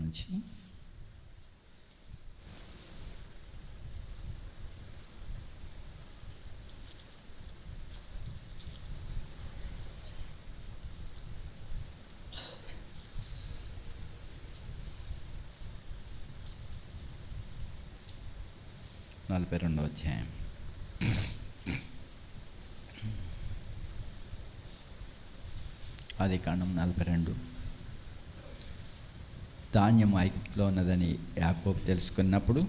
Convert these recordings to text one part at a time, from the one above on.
నుంచి నలభై 42వ అధ్యాయం. ఆదికాండం 42. ధాన్యం ఐగుప్తులో ఉన్నదని యాకోబు తెలుసుకున్నప్పుడు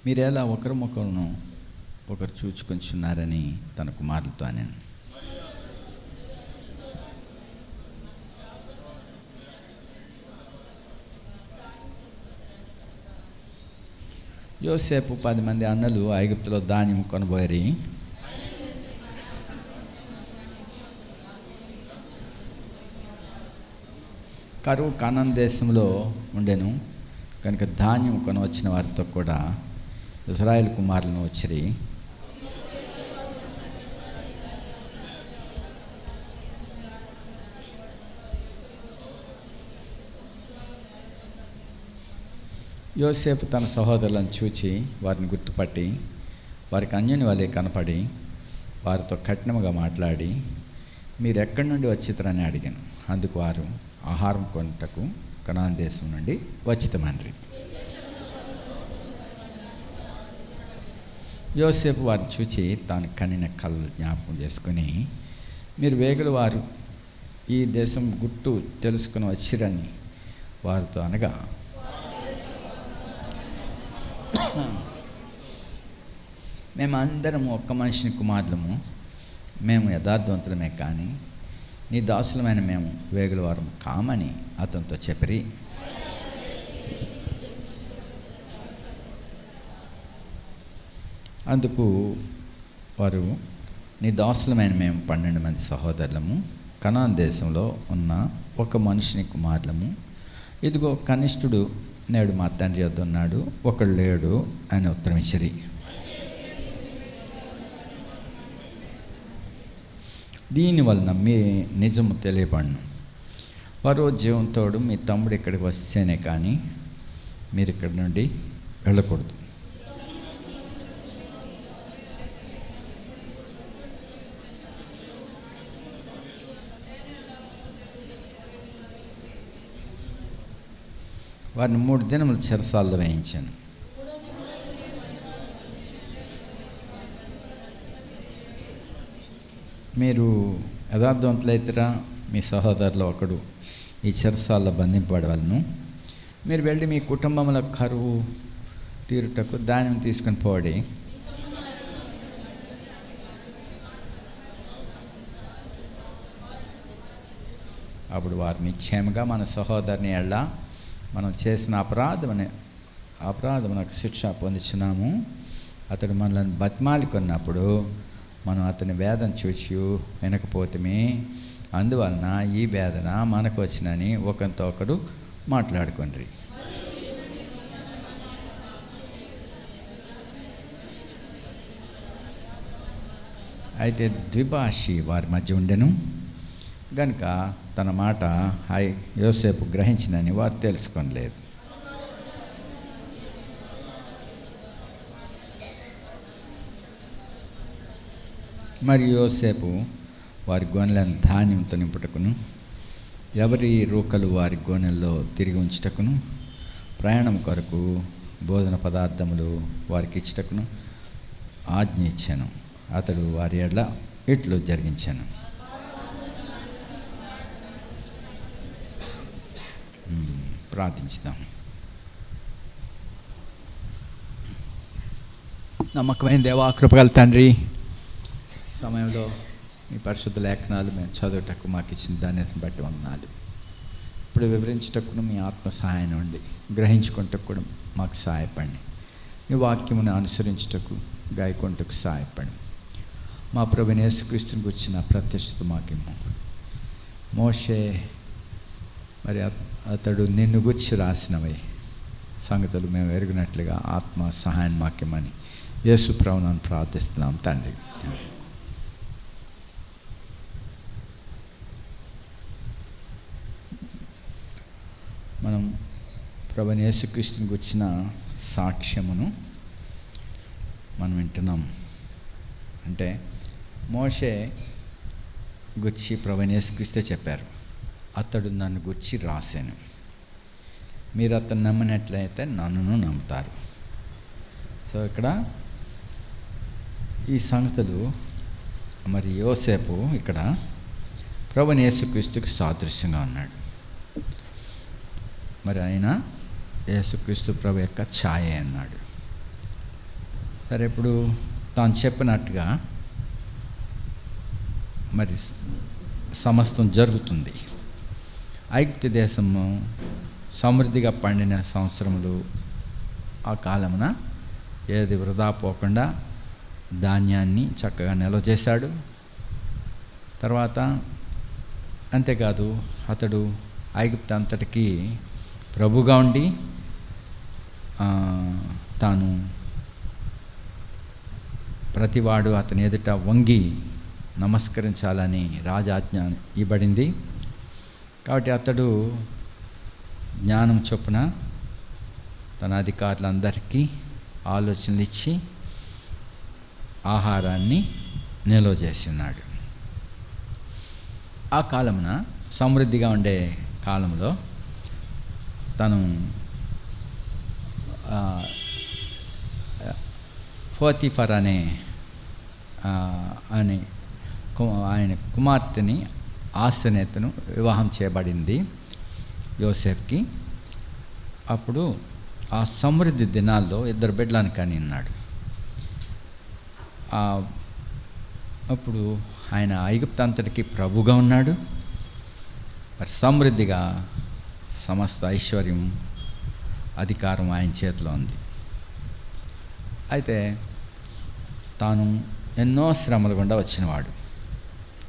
మీరెలా ఒకరినొకరును ఒకరు చూచుకొంచున్నారని తన కుమారులతో అన్నాను. యోసేపు 10 మంది అన్నలు ఐగుప్తులో ధాన్యం కొనబోయి కరువు కానాను దేశంలో ఉండెను కనుక ధాన్యం కొనవచ్చిన వారితో కూడా ఇశ్రాయేలు కుమారులను వచ్చిరి. యోసేపు తన సహోదరులను చూచి వారిని గుర్తుపట్టి వారికి అన్యుని వలె కనపడి వారితో కఠినముగా మాట్లాడి మీరు ఎక్కడి నుండి వచ్చితరని అడిగాను. అందుకు వారు ఆహారం కొనుటకు కనాను దేశం నుండి వచ్చితమని. యోసేపు వారిని చూచి తాను కనిన కళ్ళు జ్ఞాపకం చేసుకుని మీరు వేగుల వారు ఈ దేశం గుట్టు తెలుసుకుని వచ్చిరని వారితో అనగా మేము అందరము ఒక్క మనిషిని కుమారులము, మేము యథార్థవంతులమే కానీ నీ దాసులమైన మేము వేగుల వారం కామని అతనితో చెప్పిరి. అందుకు వారు నీ దాసులమైన మేము 12 మంది సహోదరులము కనాను దేశంలో ఉన్న ఒక మనిషిని కుమారులము. ఇదిగో కనిష్ఠుడు నేడు మా తండ్రి వద్ద ఉన్నాడు, ఒకడు లేడు అని ఉత్తరం ఇచ్చిరి. దీనివలన మీ నిజము తెలియబడును. వారు జీవంతోడు మీ తమ్ముడు ఇక్కడికి వస్తేనే కానీ మీరు ఇక్కడి నుండి వెళ్ళకూడదు. వారిని 3 దినములు చెరసాల్లో వేయించాను. మీరు యథార్థవంతులైతేరా మీ సహోదరులో ఒకడు ఈ చెరసాల్లో బంధింపబడవలను. మీరు వెళ్ళి మీ కుటుంబంలో కరువు తీరుటకు ధాన్యం తీసుకొని పోడి. అప్పుడు వారు నిశ్చయముగా మన సహోదరుని ఎళ్ళ మనం చేసిన అపరాధమునకు శిక్ష పొందుచున్నాము. అతడు మనల్ని బతిమాలి కొన్నప్పుడు మనం అతని వేదన చూచి వినకపోతేమే, అందువలన ఈ వేదన మనకు వచ్చినని ఒకరితో ఒకడు మాట్లాడుకుండ్రి. అయితే ద్విభాషి వారి మధ్య ఉండెను గనుక తన మాట యోసేపు గ్రహించినని వారు తెలుసుకోలేదు. మరి యోసేపు వారి గోనెలను ధాన్యంతో నింపుటకును ఎవరి రూకలు వారి గోనెల్లో తిరిగి ఉంచుటకును ప్రయాణం కొరకు భోజన పదార్థములు వారికి ఇచ్చుటకును ఆజ్ఞ ఇచ్చాను. అతడు వారి ఎడల ఇట్లు జరిగించాను. ప్రార్థించుదాం. నమ్మకమైన దేవా, కృపగల తండ్రి, సమయంలో మీ పరిశుద్ధ లేఖనాలు మేము చదువుటకు మాకు ఇచ్చిన ధాన్యతను బట్టి వందనాలు. ఇప్పుడు వివరించుటకును మీ ఆత్మ సహాయం ఉండి గ్రహించుకుంటకు కూడా మాకు సహాయపడండి. మీ వాక్యమును అనుసరించుటకు గాయకొంటకు సహాయపడండి. మా ప్రభువైన యేసుక్రీస్తుని గురించిన ప్రత్యక్షత మాకిమ్ము. మోషే మరి అతడు నిన్ను గురించి రాసినవి సంగతులు మేము ఎరిగినట్లుగా ఆత్మ సహాయం మాకిమ్మని యేసు ప్రభువును ప్రార్థిస్తున్నాం తండ్రి. మనం ప్రభువైన యేసుక్రీస్తుని గురించిన సాక్ష్యమును మనం వింటున్నాం. అంటే మోషే గురించి ప్రభువైన యేసుక్రీస్తే చెప్పారు, అతడు నన్ను గురించి రాశాను, మీరు అతను నమ్మినట్లయితే నన్నును నమ్ముతారు. సో ఇక్కడ ఈ సంగతులు మరి యోసేపు ఇక్కడ ప్రభువైన యేసుక్రీస్తుకి సాదృశ్యంగా ఉన్నాడు. మరి ఆయన యేసుక్రీస్తు ప్రభు యొక్క ఛాయ అన్నాడు. సరే, ఇప్పుడు తాను చెప్పినట్టుగా మరి సమస్తం జరుగుతుంది. ఐగుప్తు దేశము సమృద్ధిగా పండిన సంవత్సరములు ఆ కాలమున ఏది వృధా పోకుండా ధాన్యాన్ని చక్కగా నిల్వ చేశాడు. తర్వాత అంతేకాదు, అతడు ఐగుప్తు అంతటికి ప్రభుగా ఉండి తాను ప్రతివాడు అతని ఎదుట వంగి నమస్కరించాలని రాజాజ్ఞ ఇవ్వబడింది. కాబట్టి అతడు జ్ఞానం చొప్పున తన అధికారులందరికీ ఆలోచనలు ఇచ్చి ఆహారాన్ని నిల్వ చేసి ఉన్నాడు. ఆ కాలమున సమృద్ధిగా ఉండే కాలంలో తను పోతీఫర్ అనే ఆయన కుమార్తెని ఆసనేతను వివాహం చేయబడింది యోసేఫ్కి. అప్పుడు ఆ సమృద్ధి దినాల్లో 2 బిడ్డలను కని ఉన్నాడు. అప్పుడు ఆయన ఐగుప్తు అంతటికి ప్రభుగా ఉన్నాడు. మరి సమృద్ధిగా సమస్త ఐశ్వర్యం, అధికారం ఆయన చేతిలో ఉంది. అయితే తాను ఎన్నో శ్రమలు గుండా వచ్చినవాడు.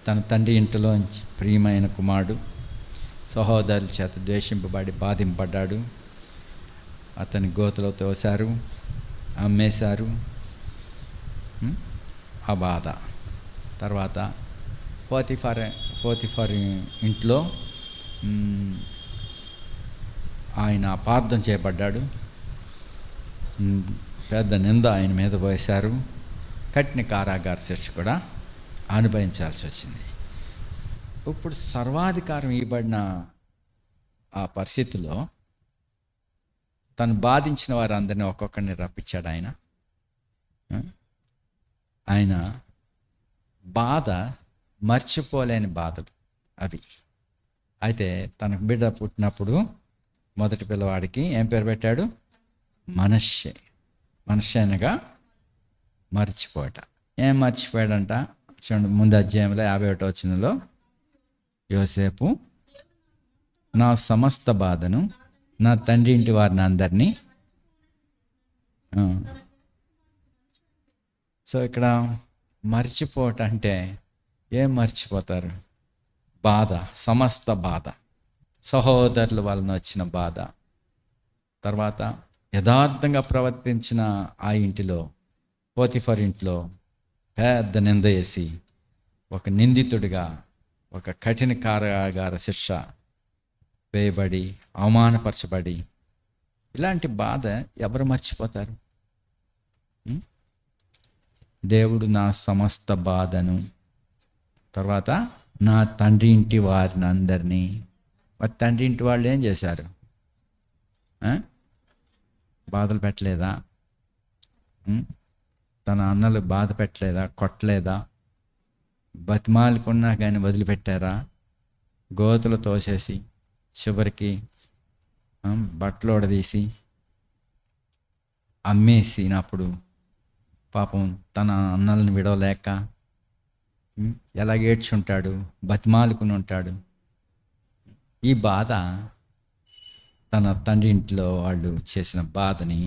తన తండ్రి ఇంటిలో ప్రియమైన కుమారుడు సహోదరుల చేత ద్వేషింపబడి బాధింపబడ్డాడు. అతని గోతులో తోశారు, అమ్మేశారు. ఆ బాధ తర్వాత పోతీఫర్ ఇంట్లో ఆయన అపార్థం చేయబడ్డాడు. పెద్ద నింద ఆయన మీద పోసారు. కఠిన కారాగార శిక్ష కూడా అనుభవించాల్సి వచ్చింది. ఇప్పుడు సర్వాధికారం ఇవ్వబడిన ఆ పరిస్థితిలో తను బాధించిన వారందరినీ ఒక్కొక్కరిని రప్పించాడు ఆయన. ఆయన బాధ మర్చిపోలేని బాధలు అవి. అయితే తనకు బిడ్డ పుట్టినప్పుడు మొదటి పిల్లవాడికి ఏం పేరు పెట్టాడు? మనష్షే. మనష్షే అనగా మర్చిపోయట. ఏం మర్చిపోయాడంట? చూడండి, ముందు అధ్యాయంలో 51వ వచనంలో, యోసేపు నా సమస్త బాధను, నా తండ్రి ఇంటి వారిని అందరినీ. సో ఇక్కడ మర్చిపోవటం అంటే ఏం మర్చిపోతారు? బాధ, సమస్త బాధ, సహోదరుల వలన వచ్చిన బాధ, తర్వాత యథార్థంగా ప్రవర్తించిన ఆ ఇంటిలో, పోతీఫర్ ఇంట్లో పెద్ద నింద వేసి ఒక నిందితుడిగా ఒక కఠిన కారాగార శిక్ష వేయబడి అవమానపరచబడి, ఇలాంటి బాధ ఎవరు మర్చిపోతారు? దేవుడు నా సమస్త బాధను, తర్వాత నా తండ్రి ఇంటి వారిని అందరినీ. మరి తండ్రి ఇంటి వాళ్ళు ఏం చేశారు? బాధలు పెట్టలేదా? తన అన్నలు బాధ పెట్టలేదా? కొట్టలేదా? బతిమాలుకున్నా కానీ వదిలిపెట్టారా? గోతులు తోసేసి చివరికి బట్టలు ఒడదీసి అమ్మేసినప్పుడు పాపం తన అన్నలను విడవలేక ఎలాగ ఏడ్చుంటాడు, బతిమాలుకుని ఉంటాడు. ఈ బాధ, తన తండ్రి ఇంట్లో వాళ్ళు చేసిన బాధని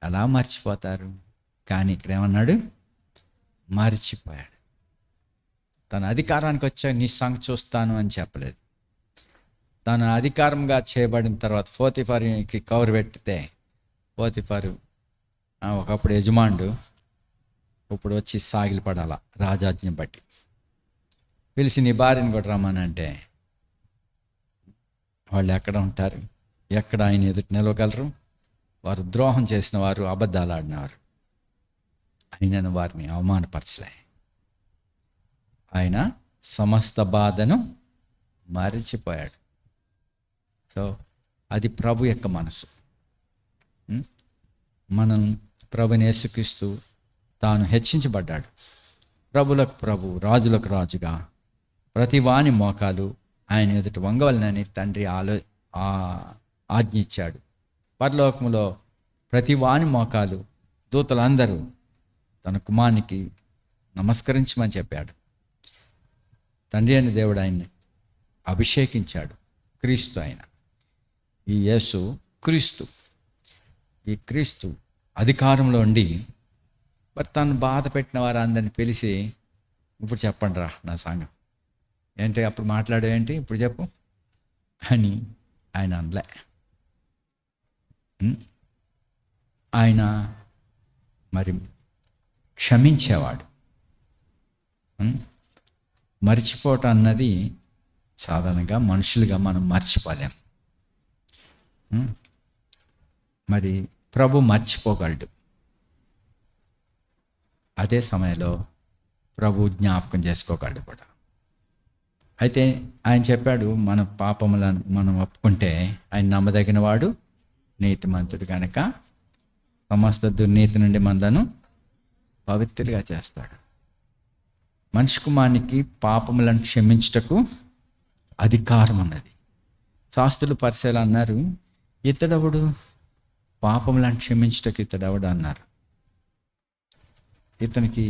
ఎలా మర్చిపోతారు? కానీ ఇక్కడ ఏమన్నాడు? మర్చిపోయాడు. తన అధికారానికి వచ్చాక నీ సంగతి చూస్తాను అని చెప్పలేదు. తన అధికారంగా చేయబడిన తర్వాత పోతీఫర్కి కవర్ పెట్టితే, పోతీఫరు ఒకప్పుడు యజమానుడు, ఇప్పుడు వచ్చి సాగిలి పడాల రాజాజ్ఞ బట్టి. పిలిచి నీ భార్యని కూడా రమ్మనంటే వాళ్ళు ఎక్కడ ఉంటారు? ఎక్కడ ఆయన ఎదుటి నిలవగలరు? వారు ద్రోహం చేసిన వారు, అబద్ధాలు ఆడినవారు. ఆయనను వారిని అవమానపరచలే. ఆయన సమస్త బాధను మరిచిపోయాడు. సో అది ప్రభు యొక్క మనసు. మనం ప్రభుని యేసుక్రీస్తు తాను హెచ్చించబడ్డాడు. ప్రభులకు ప్రభు, రాజులకు రాజుగా ప్రతి వాని మోకాలు ఆయన ఎదుటి వంగవలనని తండ్రి ఆజ్ఞ ఇచ్చాడు. పరలోకములో ప్రతి వాని మోకాలు, దూతలందరూ తన కుమారునికి నమస్కరించమని చెప్పాడు. తండ్రి అయిన దేవుడు ఆయన్ని అభిషేకించాడు. క్రీస్తు ఆయన, ఈ యేసు క్రీస్తు. ఈ క్రీస్తు అధికారంలో ఉండి మరి తను బాధ పెట్టిన వారందరిని పిలిచి, ఇప్పుడు చెప్పండి రా నా సంగం ఏంటి, అప్పుడు మాట్లాడేంటి, ఇప్పుడు చెప్పు అని ఆయన అనలే. ఆయన మరి క్షమించేవాడు. మర్చిపోవటం అన్నది సాధారణంగా మనుషులుగా మనం మర్చిపోలేం. మరి ప్రభు మర్చిపోగలడు. అదే సమయంలో ప్రభు జ్ఞాపకం చేసుకోగలడు కూడా. అయితే ఆయన చెప్పాడు, మన పాపములను మనం ఒప్పుకుంటే ఆయన నమ్మదగిన వాడు, నీతిమంతుడు కనుక సమస్త దుర్నీతి నుండి మనలను పవిత్రులుగా చేస్తాడు. మనిషి కుమారునికి పాపములను క్షమించుటకు అధికారం ఉన్నది. శాస్త్రులు పరిశీలన అన్నారు, ఇతడెవడు పాపములను క్షమించుటకు, ఇతడెవడు అన్నారు. ఇతనికి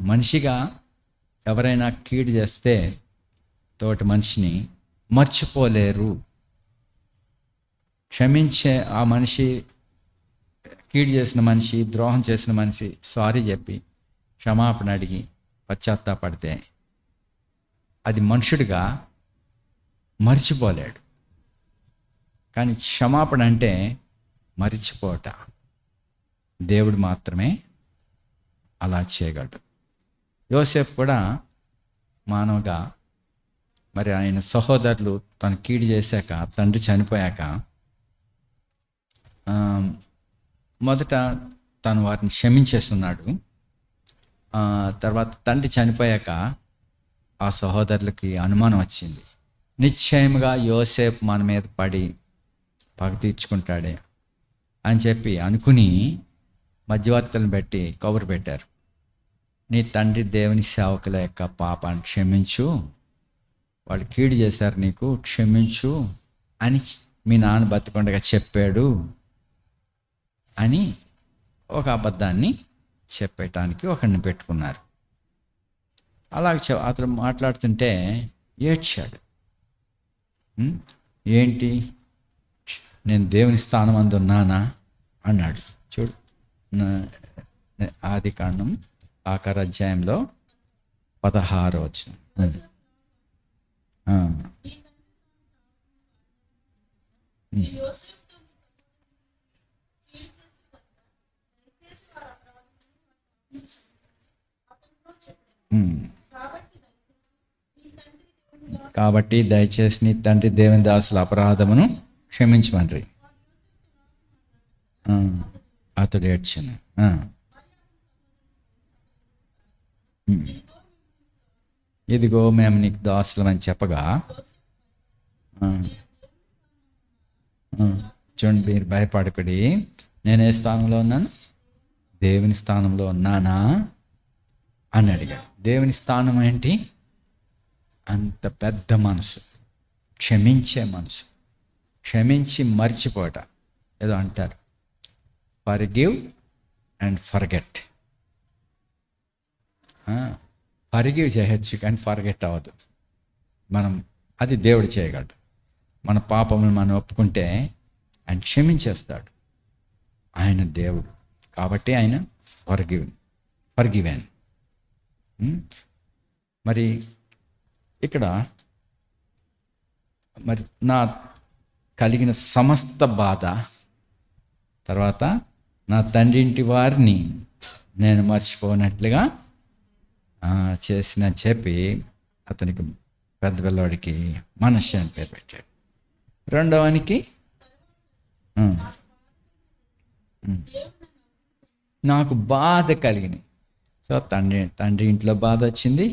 మనిషిగా ఎవరైనా కీడు చేస్తే తోటి మనిషిని మర్చిపోలేరు. క్షమించే ఆ మనిషి, కీడు చేసిన మనిషి, ద్రోహం చేసిన మనిషి సారీ చెప్పి క్షమాపణ అడిగి పశ్చాత్తాపడితే అది మనుషుడిగా మర్చిపోలేడు. కానీ క్షమాపణ అంటే మరిచిపోట. దేవుడు మాత్రమే అలా చేయగలడు. యోసేఫ్ కూడా మానవుగా మరి ఆయన సహోదరులు తను కీడు చేశాక, తండ్రి చనిపోయాక మొదట తను వారిని క్షమించేస్తున్నాడు. తర్వాత తండ్రి చనిపోయాక ఆ సహోదరులకి అనుమానం వచ్చింది. నిశ్చయముగా యోసేపు మన మీద పడి పగ తీర్చుకుంటాడే అని చెప్పి అనుకుని మధ్యవర్తులను పెట్టి కబురు పెట్టారు. నీ తండ్రి దేవుని సేవకుల యొక్క పాపాన్ని క్షమించు, వాళ్ళు కీడు చేశారు, నీకు క్షమించు అని మీ నాన్న బతికొండగా చెప్పాడు అని ఒక అబద్ధాన్ని చెప్పటానికి ఒకరిని పెట్టుకున్నారు. అలాగే అతను మాట్లాడుతుంటే ఏడ్చాడు. ఏంటి, నేను దేవుని స్థానం అందు ఉన్నానా అన్నాడు. చూడు, ఆదికాండం 1వ అధ్యాయంలో 16వ వచనం. కాబట్టి దయచేసి నీ తండ్రి దేవుని దాసుల అపరాధమును క్షమించమండ్రి. అతడు ఏడ్చాను. ఇదిగో మేము నీకు దాసులమని చెప్పగా, చూడండి, మీరు భయపడకుడి, నేను ఏ స్థానంలో ఉన్నాను, దేవుని స్థానంలో ఉన్నానా అని అడిగాడు. దేవుని స్థానం ఏంటి? అంత పెద్ద మనసు, క్షమించే మనసు, క్షమించి మర్చిపోట. ఏదో అంటారు, ఫర్గివ్ అండ్ ఫర్గెట్. ఫర్గివ్ చేయొచ్చు కానీ ఫర్గెట్ అవ్వదు. అది దేవుడు చేయగలడు. మన పాపములను మనం ఒప్పుకుంటే ఆయన క్షమించేస్తాడు. ఆయన దేవుడు కాబట్టి ఆయన ఫర్గివెన్. మరి ఇక్కడ మరి నా కలిగిన సమస్త బాధ తర్వాత నా తండ్రి ఇంటి వారిని నేను మర్చిపోనట్లుగా చేసిన చెప్పి అతనికి పెద్ద పిల్లవాడికి మనశ్శే అని పేరు పెట్టాడు. రెండవనికి ఉమ్, ఉమ్, నాకు బాధ కలిగినాయి. సో తండ్రి ఇంట్లో బాధ వచ్చింది.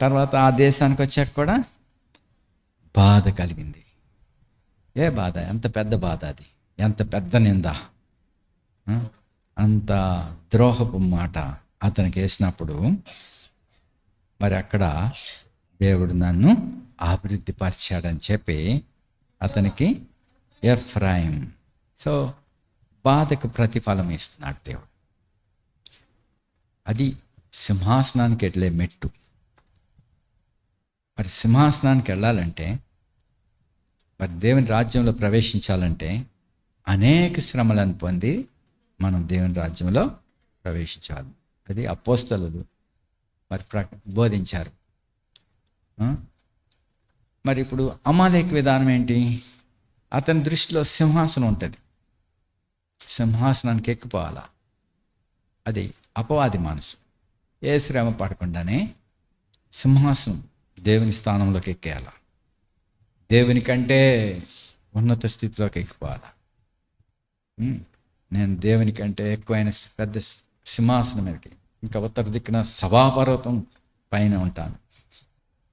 తర్వాత ఆ దేశానికి వచ్చాక కూడా బాధ కలిగింది. ఏ బాధ? ఎంత పెద్ద బాధ అది, ఎంత పెద్ద నింద, ఆ? అంత ద్రోహపు మాట అతనికి వేసినప్పుడు మరి అక్కడ దేవుడు నన్ను అభివృద్ధి పరిచాడని చెప్పి అతనికి ఎఫ్రాయిం. సో బాధకు ప్రతిఫలం ఇస్తున్నాడు దేవుడు. అది సింహాసనానికి వెళ్ళే మెట్టు. మరి సింహాసనానికి వెళ్ళాలంటే, మరి దేవుని రాజ్యంలో ప్రవేశించాలంటే అనేక శ్రమలను పొంది మనం దేవుని రాజ్యంలో ప్రవేశించాలి. అది అపోస్తలులు మరి బోధించారు. మరి ఇప్పుడు అమాలేకు విధానం ఏంటి? అతని దృష్టిలో సింహాసనం ఉంటుంది, సింహాసనానికి ఎక్కిపోవాలా. అది అపవాది మనసు. ఏ శ్రమ పడకుండానే సింహాసనం దేవుని స్థానంలోకి ఎక్కేయాల, దేవుని కంటే ఉన్నత స్థితిలోకి ఎక్కిపోవాలా. నేను దేవుని కంటే ఎక్కువైన పెద్ద సింహాసనం మీదకి, ఇంకా ఉత్తర దిక్కున సభాపర్వతం పైన ఉంటాను,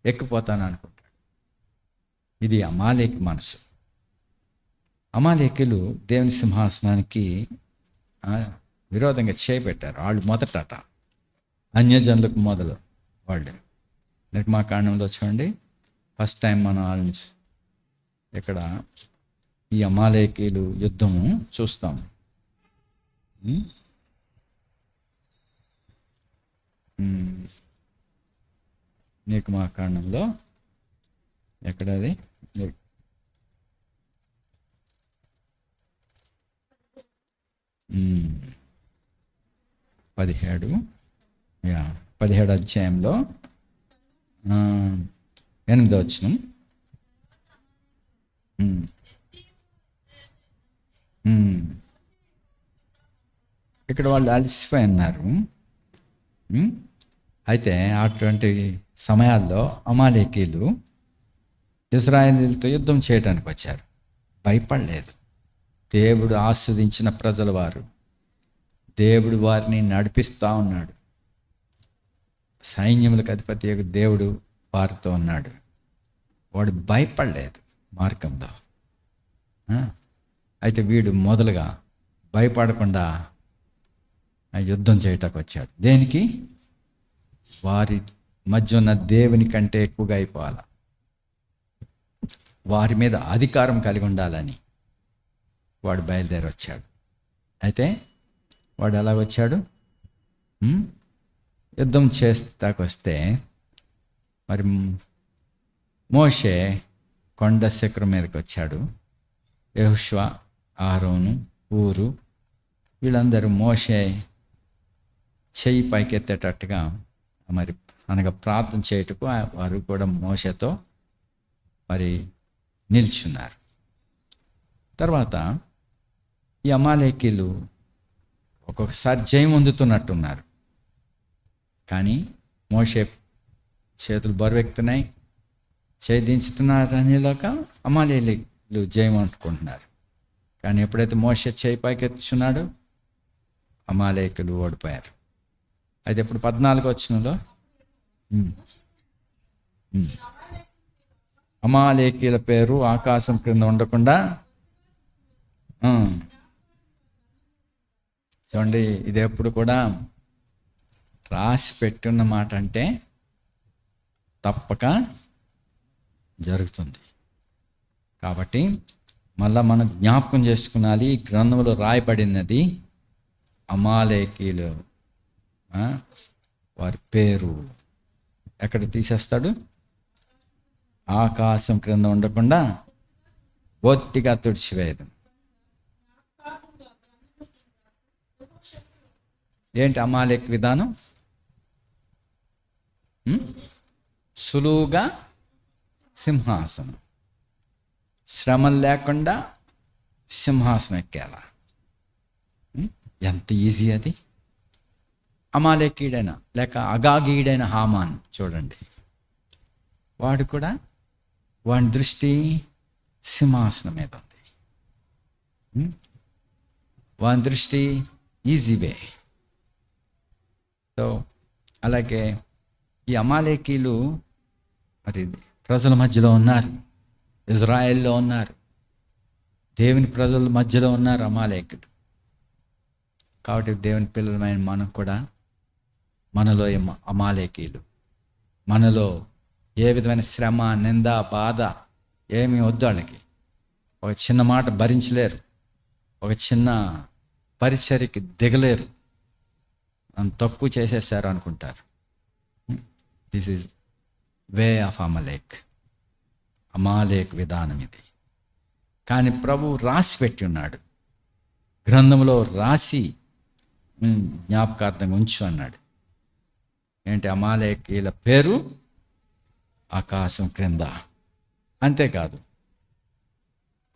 ఎక్కిపోతాను అనుకుంటాడు. ఇది అమాలేకు మనసు. అమాలేకులు దేవుని సింహాసనానికి విరోధంగా చేపెట్టారు. వాళ్ళు మొదటట అన్యజనులకు మొదలు వాళ్ళు. నిర్మాకాండంలో చూడండి, ఫస్ట్ టైం మనం వాళ్ళని ఇక్కడ ఈ అమాలేకీలు యుద్ధము చూస్తాం. నిర్మాకాండంలో ఎక్కడది 17 అధ్యాయంలో 8వ వచనం. ఇక్కడ వాళ్ళు అలసిపోయి ఉన్నారు. అయితే అటువంటి సమయాల్లో అమాలేకీలు ఇశ్రాయేలీయులతో యుద్ధం చేయడానికి వచ్చారు. భయపడలేదు. దేవుడు ఆస్వాదించిన ప్రజల వారు, దేవుడు వారిని నడిపిస్తూ ఉన్నాడు. సైన్యములకు అధిపతి దేవుడు వారితో ఉన్నాడు. వాడు భయపడలేదు మార్గంలో. అయితే వీడు మొదలుగా భయపడకుండా యుద్ధం చేయటానికి వచ్చాడు. దేనికి? వారి మధ్య ఉన్న దేవుని కంటే ఎక్కువగా అయిపోవాలి, వారి మీద అధికారం కలిగి ఉండాలని వాడు బయలుదేరి వచ్చాడు. అయితే వాడు ఎలా వచ్చాడు? యుద్ధం చేస్తాకు వస్తే మరి మోషే కొండ శిఖరం మీదకి వచ్చాడు. యెహోషువ, అహరోను, హూరు వీళ్ళందరూ మోషే చెయ్యి పైకెత్తేటట్టుగా మరి అనగా ప్రార్థన చేయుటకు వారు కూడా మోషేతో మరి నిల్చున్నారు. తర్వాత ఈ అమాలేకీలు ఒక్కొక్కసారి జయం పొందుతున్నట్టున్నారు. కానీ మోషే చేతులు బరువెక్కుతున్నాయి, చేయించుతున్నారు అనేలాగా అమాలేకీలు జయం అనుకుంటున్నారు. కానీ ఎప్పుడైతే మోషే చేయి పైకెత్తుచున్నాడో అమాలేకీలు ఓడిపోయారు. అయితే ఇప్పుడు 14వ వచనంలో అమాలేకీల పేరు ఆకాశం క్రింద ఉండకుండా, చూడండి ఇది ఎప్పుడు కూడా రాసి పెట్టున్న మాట అంటే తప్పక జరుగుతుంది. కాబట్టి మళ్ళా మనం జ్ఞాపకం చేసుకున్నాలి, ఈ గ్రంథంలో రాయబడినది అమాలేకీలు వారి పేరు ఎక్కడ తీసేస్తాడు? ఆకాశం క్రింద ఉండకుండా బొత్తిగా తుడిచివేయదు. ఏంటి అమాలేక్ విధానం? సులువుగా సింహాసనం, శ్రమలు లేకుండా సింహాసనం ఎక్కేలా. ఎంత ఈజీ అది! అమాలేకీడైన లేక అగాగీడైన హామాన్ చూడండి, వాడు కూడా వాడి దృష్టి సింహాసనం మీద ఉంది. వాని దృష్టి ఈజీ వే. సో అలాగే ఈ అమాలేకీలు మరి ప్రజల మధ్యలో ఉన్నారు, ఇజ్రాయెల్లో ఉన్నారు, దేవుని ప్రజల మధ్యలో ఉన్నారు అమాలేకులు. కాబట్టి దేవుని పిల్లలమైన మనం కూడా, మనలో అమాలేకీలు, మనలో ఏ విధమైన శ్రమ, నింద, బాధ ఏమీ వద్దు. వాళ్ళకి ఒక చిన్న మాట భరించలేరు, ఒక చిన్న పరిచర్యకి దిగలేరు, నన్ను తక్కువ చేసేసారు అనుకుంటారు. దిస్ ఈజ్ వే ఆఫ్ అమాలేక్ విధానం ఇది. కానీ ప్రభు రాసి పెట్టి ఉన్నాడు, గ్రంథంలో రాసి జ్ఞాపకార్థంగా ఉంచు అన్నాడు. ఏంటి? అమాలేకీల పేరు ఆకాశం క్రింద. అంతేకాదు,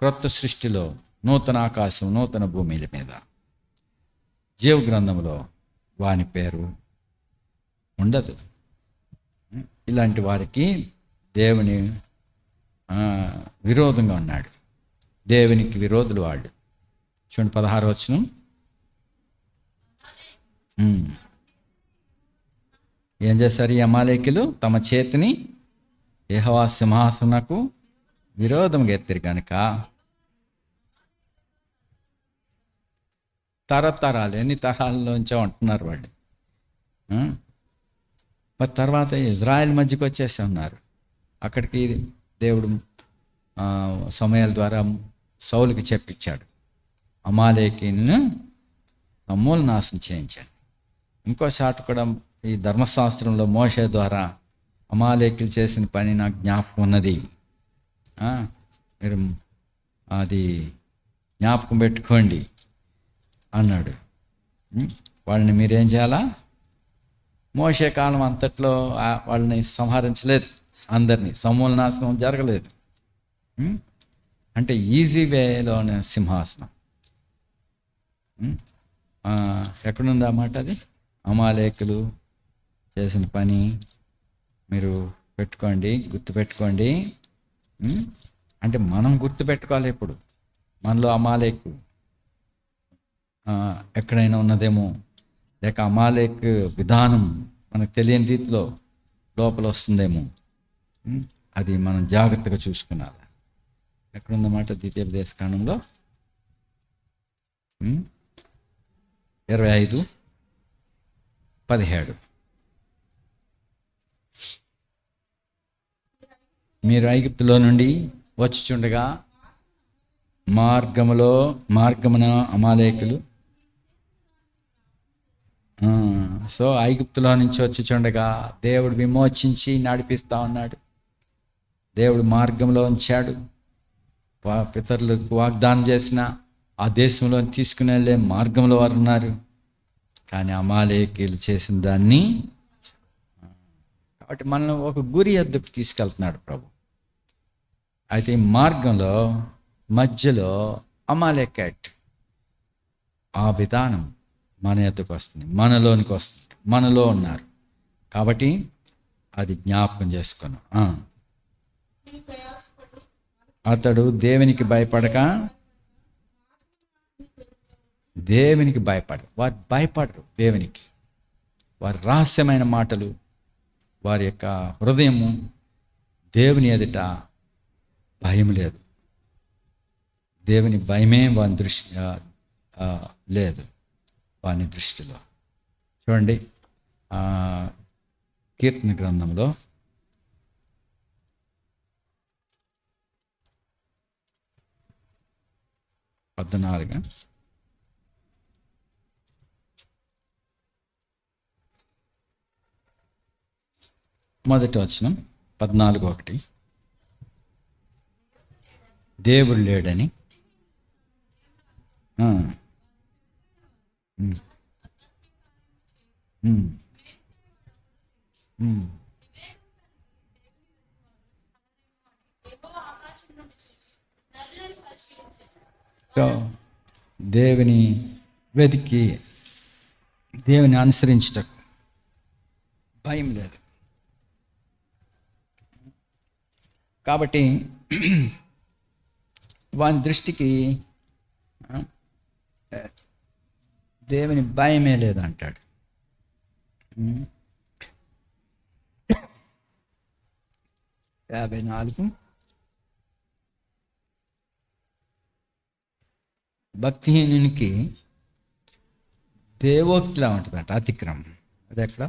క్రొత్త సృష్టిలో నూతన ఆకాశం నూతన భూమిల మీద జీవ గ్రంథంలో వాని పేరు ఉండదు. ఇలాంటి వారికి దేవుని విరోధంగా ఉన్నాడు. దేవునికి విరోధులు వాళ్ళు. చూడండి 16వ వచనం. ఏం చేశారు ఈ అమాలేకీలు? తమ చేతిని యెహోవా సింహాసనకు విరోధంగా ఎత్తిరి కనుక తరతరాలు, ఎన్ని తరాల్లోంచో ఉంటున్నారు వాళ్ళు. మరి తర్వాత ఇజ్రాయెల్ మధ్యకి వచ్చేసి ఉన్నారు. అక్కడికి దేవుడు సమయాల ద్వారా సౌలుకి చెప్పించాడు, అమాలేకీలను సమూలనాశనం చేయించాడు. ఇంకోసారి కూడా ఈ ధర్మశాస్త్రంలో మోషే ద్వారా అమాలేకీలు చేసిన పని నాకు జ్ఞాపకం ఉన్నది, మీరు అది జ్ఞాపకం పెట్టుకోండి అన్నాడు. వాళ్ళని మీరేం చేయాలా? మోషే కాలం అంతట్లో వాళ్ళని సంహరించలేదు, అందరినీ సమూలనాశనం జరగలేదు. అంటే ఈజీ వేలోనే సింహాసనం. ఎక్కడుంది ఆ మాట? అది అమాలేకులు చేసిన పని మీరు పెట్టుకోండి, గుర్తుపెట్టుకోండి. అంటే మనం గుర్తుపెట్టుకోవాలి. ఇప్పుడు మనలో అమాలేకు ఎక్కడైనా ఉన్నదేమో, లేక అమాలేక్ విధానం మనకు తెలియని రీతిలో లోపల వస్తుందేమో, అది మనం జాగ్రత్తగా చూసుకున్నాలి. ఎక్కడుందన్నమాట? ద్వితీయోపదేశకాండంలో 25:17. మీరు ఐగుప్తులో నుండి వచ్చుచుండగా మార్గమున అమాలేకులు. సో ఐగుప్తులో నుంచి వచ్చుచుండగా దేవుడు విమోచించి నడిపిస్తా ఉన్నాడు. దేవుడు మార్గంలో ఉంచాడు. పితరులకు వాగ్దానం చేసిన ఆ దేశంలో తీసుకుని వెళ్ళే మార్గంలో వారు ఉన్నారు. కానీ అమాలేకీలు చేసిన దాన్ని, కాబట్టి మనల్ని ఒక గురి ఎద్దుకు తీసుకెళ్తున్నాడు ప్రభు. అయితే ఈ మార్గంలో మధ్యలో అమాలేకట్ ఆ విధానం మన ఎద్దుకు వస్తుంది, మనలోనికి వస్తుంది, మనలో ఉన్నారు. కాబట్టి అది జ్ఞాపకం చేసుకున్నాం. అతడు దేవునికి భయపడరు. వారు భయపడరు దేవునికి. వారి రహస్యమైన మాటలు, వారి యొక్క హృదయము దేవుని ఎదుట భయం లేదు. దేవుని భయమే వాని దృష్టి లేదు వాని దృష్టిలో. చూడండి కీర్తన గ్రంథంలో 14 మొదటి వచనం 14:1. దేవుడు లేడని సో దేవుని వెతికి దేవుని అనుసరించటకు భయం లేదు. కాబట్టి వాని దృష్టికి ఆ, దేవుని భయమే లేదంటాడు. 54. భక్తిహీనునికి దేవోక్తిలా ఉంటుందంట అతిక్రమం. అది ఎక్కడ?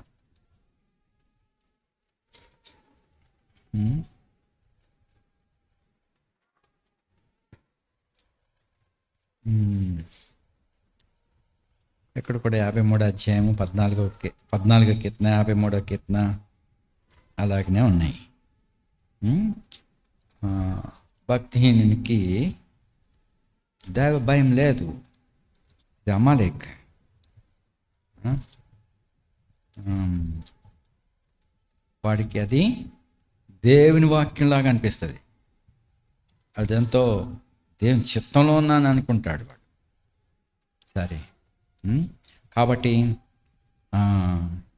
ఇక్కడ కూడా 53 అధ్యాయము 14 కీర్తన 53 కీర్తన అలాగనే ఉన్నాయి. భక్తిహీనునికి దైవ భయం లేదు. ఇది అమాలేక్. వాడికి అది దేవుని వాక్యంలాగా అనిపిస్తుంది. అదెంతో దేవుని చిత్తంలో ఉన్నాను అనుకుంటాడు వాడు. సరే, కాబట్టి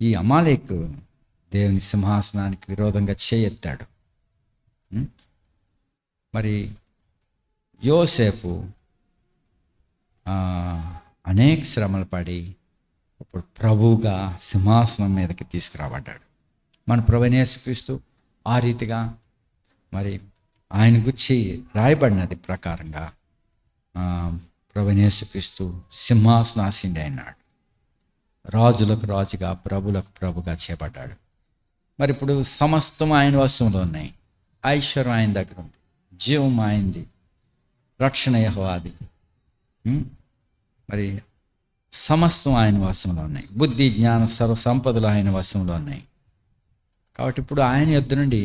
ఈ అమాలేకు దేవుని సింహాసనానికి విరోధంగా చేయెత్తాడు. మరి యోసేపు అనేక శ్రమలు పడి ఇప్పుడు ప్రభువుగా సింహాసనం మీదకి తీసుకురాబడ్డాడు. మన ప్రభువైన యేసుక్రీస్తు ఆ రీతిగా మరి ఆయన గురించి రాయబడినది ప్రకారంగా ప్రభువైన యేసుక్రీస్తు సింహాసనాసీనుడు అయినాడు. రాజులకు రాజుగా, ప్రభులకు ప్రభుగా చేపట్టాడు. మరి ఇప్పుడు సమస్తం ఆయన వశంలో ఉన్నాయి. ఐశ్వర్యం ఆయన దగ్గర ఉంది, జీవం ఆయనది, రక్షణ యెహోవాది. మరి సమస్తం ఆయన వశంలో ఉన్నాయి. బుద్ధి, జ్ఞాన, సర్వ సంపదలు ఆయన వశంలో ఉన్నాయి. కాబట్టి ఇప్పుడు ఆయన యొద్ద నుండి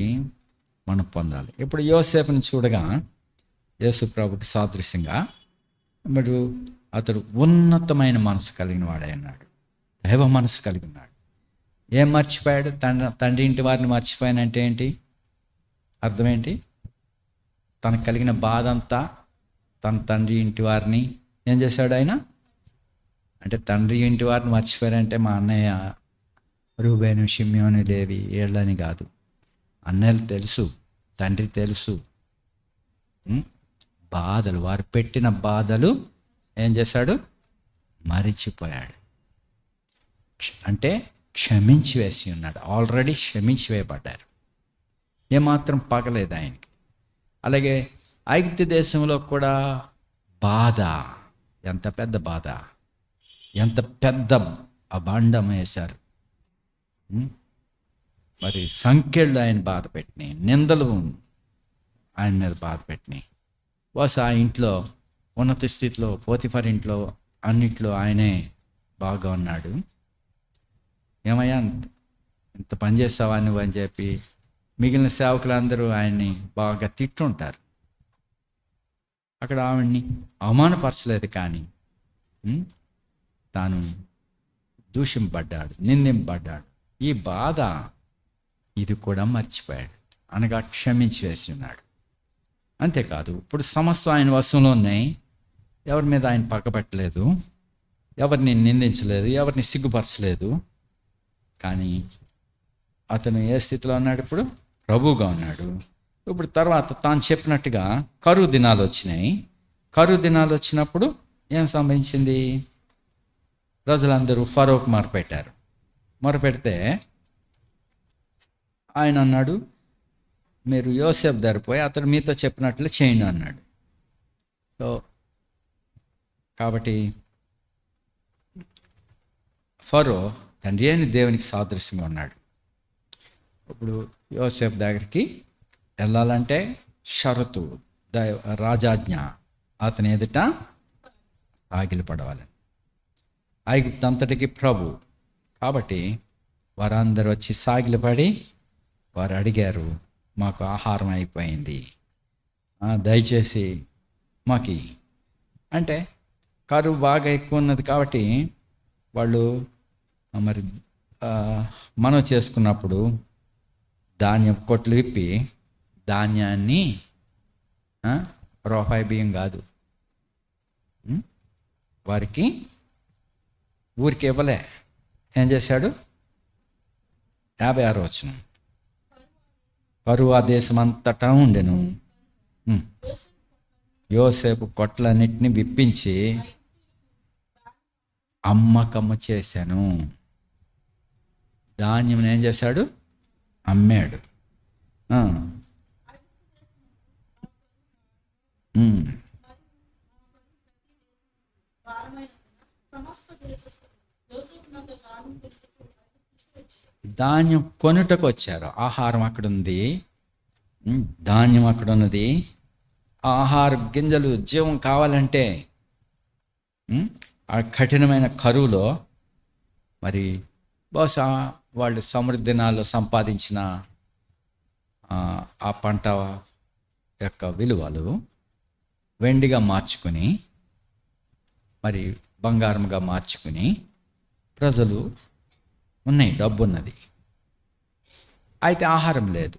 మనం పొందాలి. ఇప్పుడు యోసేపుని చూడగా యేసు ప్రభుకి సాదృశ్యంగా మరి అతడు ఉన్నతమైన మనసు కలిగిన వాడై ఉన్నాడు, దైవ మనసు కలిగి ఉన్నాడు. ఏం మర్చిపోయాడు? తండ్రి ఇంటి వారిని మర్చిపోయానంటే ఏంటి అర్థం ఏంటి? తనకు కలిగిన బాధ అంతా తన తండ్రి ఇంటి వారిని ఏం చేశాడు ఆయన? అంటే తండ్రి ఇంటి వారిని మర్చిపోయారంటే మా అన్నయ్య రూబేను, షిమ్యోను, లేవి ఏళ్ళని కాదు. అన్నయ్యలు తెలుసు, తండ్రి తెలుసు. బాధలు, వారు పెట్టిన బాధలు ఏం చేశాడు? మరిచిపోయాడు. అంటే క్షమించి వేసి ఉన్నాడు. ఆల్రెడీ క్షమించి వేయబడ్డారు. ఏమాత్రం పగలేదు ఆయనకి. అలాగే ఐగుప్తు దేశంలో కూడా బాధ, ఎంత పెద్ద బాధ, ఎంత పెద్ద అభాండం వేశారు. మరి సంఖ్యలు ఆయన బాధ పెట్టినాయి, నిందలు ఆయన మీద బాధ పెట్టినాయి. బహుశా ఆ ఇంట్లో ఉన్నత స్థితిలో, పోతిఫర్ ఇంట్లో అన్నిట్లో ఆయనే బాగా ఉన్నాడు. ఏమయ్యా ఇంత పని చేస్తావా నువ్వు అని చెప్పి మిగిలిన సేవకులందరూ ఆయన్ని బాగా తిట్టుంటారు. అక్కడ ఆవిడ్ని అవమానపరచలేదు, కానీ తాను దూషింపబడ్డాడు, నిందింపబడ్డాడు. ఈ బాధ ఇది కూడా మర్చిపోయాడు, అనగా క్షమించి వేసి ఉన్నాడు. అంతేకాదు ఇప్పుడు సమస్తం ఆయన వశంలో ఉన్నాయి. ఎవరి మీద ఆయన పక్కబట్టలేదు, ఎవరిని నిందించలేదు, ఎవరిని సిగ్గుపరచలేదు. కానీ అతను ఏ స్థితిలో ఉన్నాడు? ఇప్పుడు ప్రభువుగా ఉన్నాడు. ఇప్పుడు తర్వాత తాను చెప్పినట్టుగా కరువు దినాలు వచ్చినాయి. కరువు దినాలు వచ్చినప్పుడు ఏం సంభవించింది? ప్రజలందరూ ఫరోకు మొరపెట్టారు. మొరపెడితే ఆయన అన్నాడు, మీరు యోసేపు దగ్గర పోయి అతడు మీతో చెప్పినట్లు చేయండి అన్నాడు. సో కాబట్టి ఫరో తండ్రి అయిన దేవునికి సాదృశ్యంగా ఉన్నాడు. ఇప్పుడు యోసేపు దగ్గరికి వెళ్ళాలంటే షరతు, రాజాజ్ఞ, అతని ఎదుట సాగిలపడవాలి. ఐగుప్తు అంతటికి ప్రభు. కాబట్టి వారందరూ వచ్చి సాగిలపడి వారు అడిగారు, మాకు ఆహారం అయిపోయింది, దయచేసి మాకి. అంటే కరువు బాగా ఎక్కువ ఉన్నది కాబట్టి వాళ్ళు మరి మనం చేసుకున్నప్పుడు ధాన్యం కొట్లు విప్పి ధాన్యాన్ని, రూపాయి బియ్యం కాదు, వారికి ఊరికి ఇవ్వలే. ఏం చేశాడు? 56 వచనం. కరువు ఆ దేశం అంతటా ఉండెను. యోసేపు కొట్లన్నిటిని విప్పించి అమ్మకమ్మ చేశాను. ధాన్యం ఏం చేశాడు? అమ్మాడు. ధాన్యం కొనుటకు వచ్చారు. ఆహారం అక్కడ ఉంది, ధాన్యం అక్కడ ఉన్నది. ఆహార గింజలు జీవం కావాలంటే ఆ కఠినమైన కరువులో మరి బహుశా వాళ్ళు సమృద్ధి దినాల్లో సంపాదించిన ఆ పంట యొక్క విలువలు వెండిగా మార్చుకుని మరి బంగారంగా మార్చుకుని ప్రజలు ఉన్నాయి, డబ్బు ఉన్నది. అయితే ఆహారం లేదు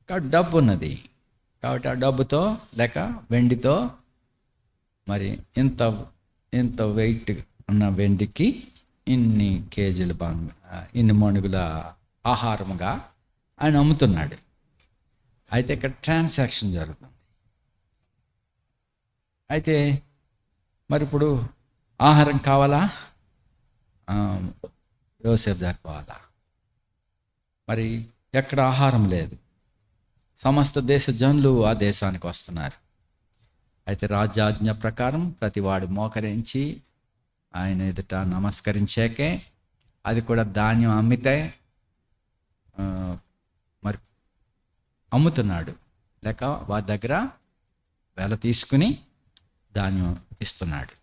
కాబట్టి డబ్బు ఉన్నది, కాబట్టి ఆ డబ్బుతో లేక వెండితో మరి ఇంత వెయిట్ ఉన్న వెండికి ఇన్ని కేజీలు ఇన్ని మణుగుల ఆహారముగా ఆయన అమ్ముతున్నాడు. అయితే ఇక్కడ ట్రాన్సాక్షన్ జరుగుతుంది. అయితే మరి ఇప్పుడు ఆహారం కావాలా? యోసేపు జరుపుకోవాలా? మరి ఎక్కడ ఆహారం లేదు, సమస్త దేశ జనులు ఆ దేశానికి వస్తున్నారు. అయితే రాజ్యాజ్ఞ ప్రకారం ప్రతివాడు మోకరించి ఆయన ఎదుట నమస్కరించాకే అది కూడా ధాన్యం అమ్మితే మరి అమ్ముతున్నాడు, లేక వారి దగ్గర వేల తీసుకుని ధాన్యం ఇస్తున్నాడు.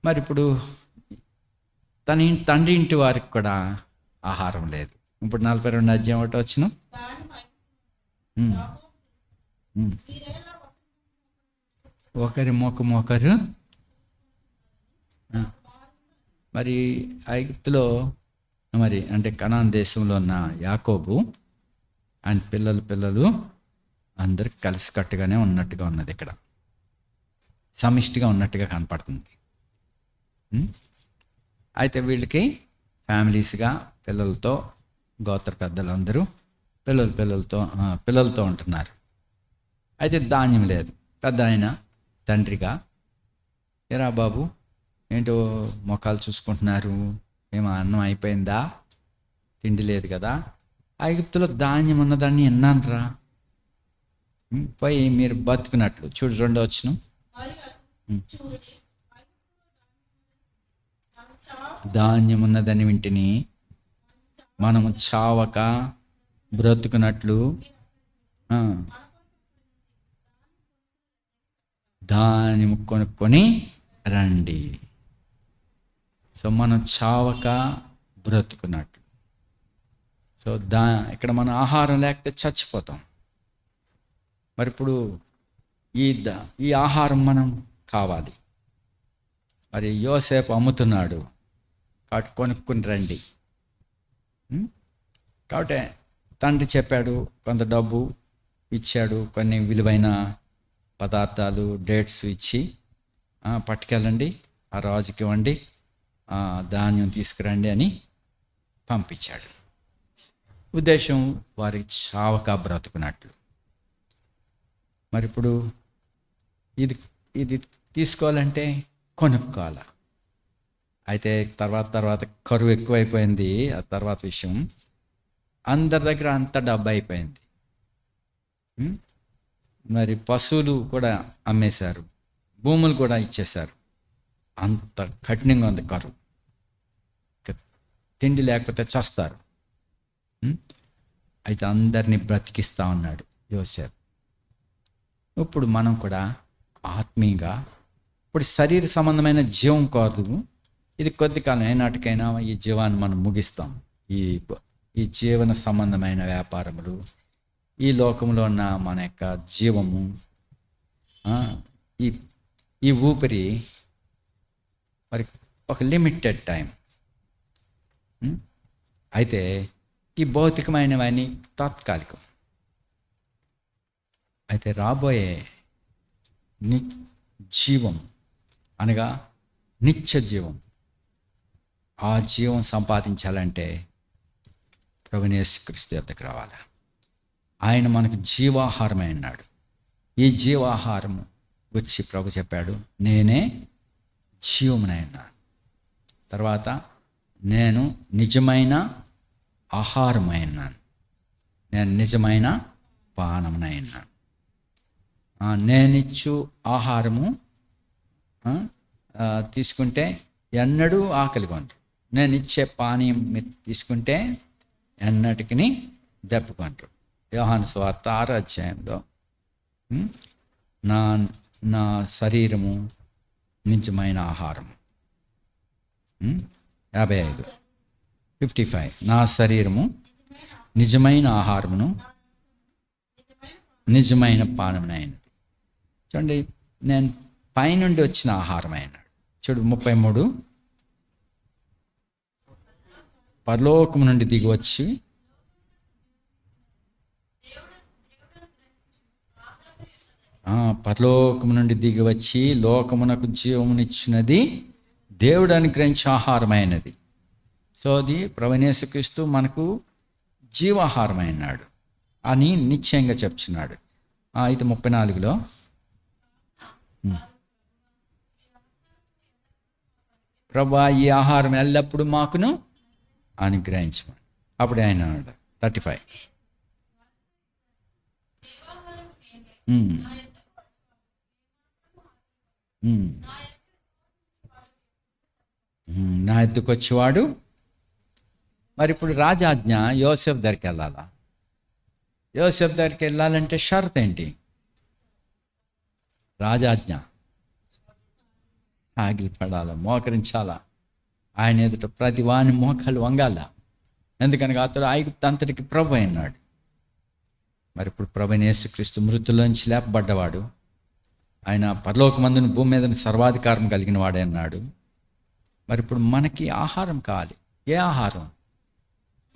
మరి ఇప్పుడు తండ్రి ఇంటి వారికి కూడా ఆహారం లేదు. ఇప్పుడు 42 అధ్యాయం ఒకటి వచ్చిన ఒకరి మొక్కరు మరి ఐగుప్తులో మరి అంటే కనాన్ దేశంలో ఉన్న యాకోబు ఆయన పిల్లలు అందరికి కలిసికట్టుగానే ఉన్నట్టుగా ఉన్నది. ఇక్కడ సమిష్టిగా ఉన్నట్టుగా కనపడుతుంది. అయితే వీళ్ళకి ఫ్యామిలీస్గా పిల్లలతో గోత్ర పెద్దలందరూ పిల్లలతో ఉంటున్నారు. అయితే ధాన్యం లేదు. పెద్ద ఆయన తండ్రిగా, ఏరా బాబు ఏంటో మొఖాలు చూసుకుంటున్నారు, మేము అన్నం అయిపోయిందా, తిండి లేదు కదా, ఐగుప్తులో ధాన్యం ఉన్నదాన్ని ఎన్నానరా, పోయి మీరు బతుకున్నట్లు. చూడు 2వ వచనం, ధాన్యం ఉన్నదని వింటిని మనము చావక బ్రతుకున్నట్లు ధాన్యం కొనుక్కొని రండి. సో మనం చావక బ్రతుకున్నట్లు. సో ఇక్కడ మనం ఆహారం లేకపోతే చచ్చిపోతాం. మరి ఇప్పుడు ఈ ఆహారం మనం కావాలి. మరి యోసేపు అమ్ముతున్నాడు కాబట్టి కొనుక్కుని రండి. కాబట్టి తండ్రి చెప్పాడు, కొంత డబ్బు ఇచ్చాడు, కొన్ని విలువైన పదార్థాలు డేట్స్ ఇచ్చి పట్టుకెళ్ళండి, ఆ రాజుకి ఇవ్వండి, ధాన్యం తీసుకురండి అని పంపించాడు. ఉద్దేశం వారికి చావక బ్రతుకున్నట్లు. మరి ఇప్పుడు ఇది తీసుకోవాలంటే కొనుక్కోవాలి. అయితే తర్వాత కరువు ఎక్కువైపోయింది. ఆ తర్వాత విషయం, అందరి దగ్గర అంత డబ్బు అయిపోయింది. మరి పశువులు కూడా అమ్మేశారు, భూములు కూడా ఇచ్చేశారు. అంత కఠినంగా ఉంది కరువు. తిండి లేకపోతే చస్తారు. అయితే అందరినీ బ్రతికిస్తూ ఉన్నాడు యోసేపు. ఇప్పుడు మనం కూడా ఆత్మీయంగా, ఇప్పుడు శరీర సంబంధమైన జీవం కాదు ఇది, కొద్ది కాలం ఏనాటికైనా ఈ జీవాన్ని మనం ముగిస్తాం. ఈ జీవన సంబంధమైన వ్యాపారములు, ఈ లోకంలో ఉన్న మన యొక్క జీవము, ఈ ఊపిరి మరి ఒక లిమిటెడ్ టైం. అయితే ఈ భౌతికమైనవన్నీ తాత్కాలికం. అయితే రాబోయే జీవం అనగా నిత్య జీవం, ఆ జీవం సంపాదించాలంటే ప్రభువైన యేసుక్రీస్తు యొద్దకు రావాలి. ఆయన మనకు జీవాహారమై ఉన్నాడు. ఈ జీవాహారం గురించి ప్రభు చెప్పాడు, నేనే జీవమునై ఉన్నాను. తర్వాత నేను నిజమైన ఆహారమై ఉన్నాను, నేను నిజమైన పానమునై ఉన్నాను. నేనిచ్చు ఆహారము తీసుకుంటే ఎన్నడూ ఆకలి కొంటారు. నేను ఇచ్చే పానీయం మీరు తీసుకుంటే ఎన్నటికి దెబ్బకొంటారు. యోహాను సువార్త 6వ అధ్యాయంలో నా శరీరము నిజమైన ఆహారము, 55 నా శరీరము నిజమైన ఆహారమును నిజమైన పానమునైనది. చూడండి, నేను పైనుండి వచ్చిన ఆహారం అయినాడు. చూడు 33, పరలోకము నుండి దిగి వచ్చి పరలోకము నుండి దిగి వచ్చి లోకమునకు జీవమునిచ్చినది దేవుడు అనుగ్రహించే ఆహారమైనది. సో అది ప్రభువైన యేసుక్రీస్తు మనకు జీవాహారమైనాడు అని నిశ్చయంగా చెప్తున్నాడు. అయితే 34లో ప్రభువా ఈ ఆహారం ఎల్లప్పుడూ మాకును అనుగ్రహించమని. అప్పుడు ఆయన 35 నా ఎద్దుకు వచ్చేవాడు. మరి ఇప్పుడు రాజాజ్ఞ యోసేపు దగ్గరికి వెళ్ళాలా? యోసేపు దగ్గరికి వెళ్ళాలంటే షరత్ ఏంటి? రాజాజ్ఞ ఆగిలిపడాలా, మోకరించాలా, ఆయన ఎదుట ప్రతి వాని మోకాలు వంగాల. ఎందుకనగా అతడు ఐగుప్తు అంతటికి ప్రభు అయినాడు. మరి ఇప్పుడు ప్రభువైన యేసుక్రీస్తు మృతుల్లోంచి లేపబడ్డవాడు, ఆయన పరలోకమందును భూమి మీద సర్వాధికారం కలిగిన వాడే అన్నాడు. మరి ఇప్పుడు మనకి ఆహారం కావాలి. ఏ ఆహారం?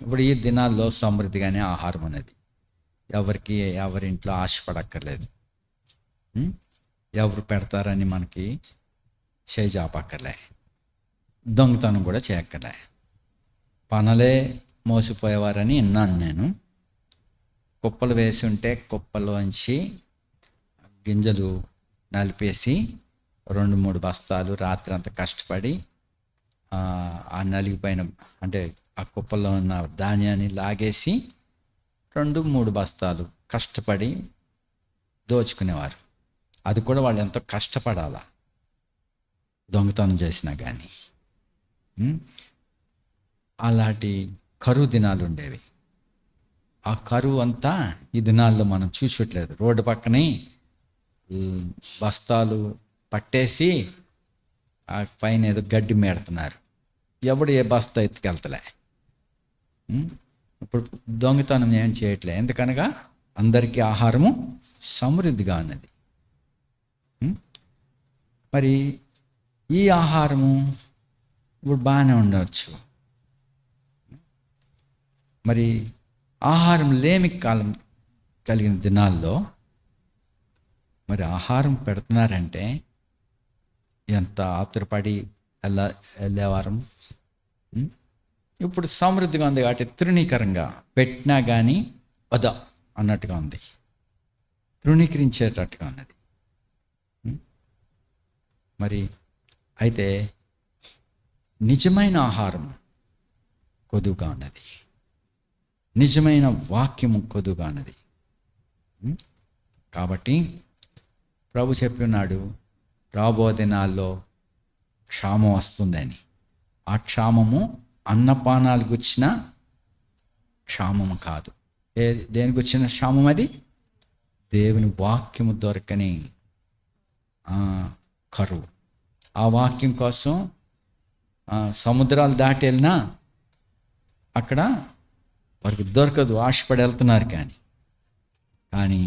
ఇప్పుడు ఈ దినాల్లో సమృద్ధిగానే ఆహారం అనేది, ఎవరింట్లో ఆశపడక్కర్లేదు, ఎవరు పెడతారని మనకి చేజాపక్కర్లే, దొంగతనం కూడా చేయక్కర్లే. పనలే మోసిపోయేవారని విన్నాను నేను. కుప్పలు వేసి ఉంటే కుప్పలోంచి గింజలు నలిపేసి 2-3 బస్తాలు రాత్రి అంతా కష్టపడి ఆ నలిగిపోయిన అంటే ఆ కుప్పలో ఉన్న ధాన్యాన్ని లాగేసి 2-3 బస్తాలు కష్టపడి దోచుకునేవారు. అది కూడా వాళ్ళు ఎంతో కష్టపడాలా, దొంగతనం చేసినా కానీ. అలాంటి కరువు దినాలు ఉండేవి. ఆ కరువు అంతా ఈ దినాల్లో మనం చూసట్లేదు. రోడ్డు పక్కనే బస్తాలు పట్టేసి ఆ పైన ఏదో గడ్డి మేడుతున్నారు. ఎవడు ఏ బస్తా ఎత్తుకెళ్తలే. ఇప్పుడు దొంగతనం ఏం చేయట్లే, ఎందుకనగా అందరికీ ఆహారము సమృద్ధిగా ఉన్నది. మరి ఈ ఆహారము ఇప్పుడు బాగానే ఉండవచ్చు. మరి ఆహారం లేమి కాలం కలిగిన దినాల్లో మరి ఆహారం పెడుతున్నారంటే ఎంత ఆతురపడి వెళ్ళేవారం. ఇప్పుడు సమృద్ధిగా ఉంది కాబట్టి తృణీకరంగా పెట్టినా కానీ వద అన్నట్టుగా ఉంది, తృణీకరించేటట్టుగా ఉన్నది. మరి అయితే నిజమైన ఆహారం కొదువుగా ఉన్నది, నిజమైన వాక్యము కొదువుగా ఉన్నది. కాబట్టి ప్రభు చెప్పి ఉన్నాడు, రాబో దినాల్లో క్షామం వస్తుందని. ఆ క్షామము అన్నపానాలకు వచ్చిన క్షామము కాదు. దేనికి వచ్చిన క్షామం? అది దేవుని వాక్యము దొరకని కరువు. ఆ వాక్యం కోసం సముద్రాలు దాటి వెళ్ళినా అక్కడ వారికి దొరకదు, ఆశపడి వెళ్తున్నారు. కానీ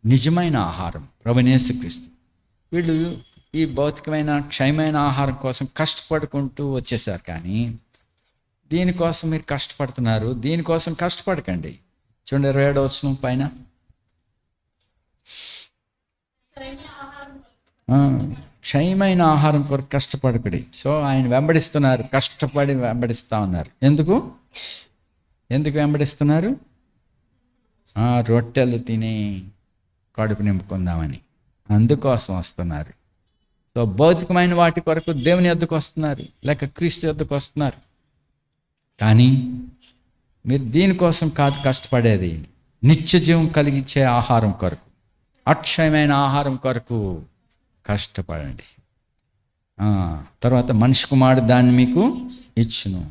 నిజమైన ఆహారం ప్రభువైన యేసుక్రీస్తు. వీళ్ళు ఈ భౌతికమైన క్షయమైన ఆహారం కోసం కష్టపడుకుంటూ వచ్చేసారు. కానీ దీనికోసం మీరు కష్టపడుతున్నారు, దీనికోసం కష్టపడకండి. చూడండి 27వ వచనం పైన, క్షయమైన ఆహారం కొరకు కష్టపడకడి. సో ఆయన వెంబడిస్తున్నారు, కష్టపడి వెంబడిస్తూ ఉన్నారు. ఎందుకు వెంబడిస్తున్నారు? రొట్టెలు తిని కడుపు నింపుకుందామని, అందుకోసం వస్తున్నారు. సో భౌతికమైన వాటి కొరకు దేవుని యొద్దకు వస్తున్నారు, లేక క్రీస్తు యొద్దకు వస్తున్నారు. కానీ మీరు దీనికోసం కాదు కష్టపడేది, నిత్య జీవం కలిగించే ఆహారం కొరకు, అక్షయమైన ఆహారం కొరకు కష్టపడండి. తర్వాత మనిషి కుమారుడు దాన్ని మీకు ఇచ్చును.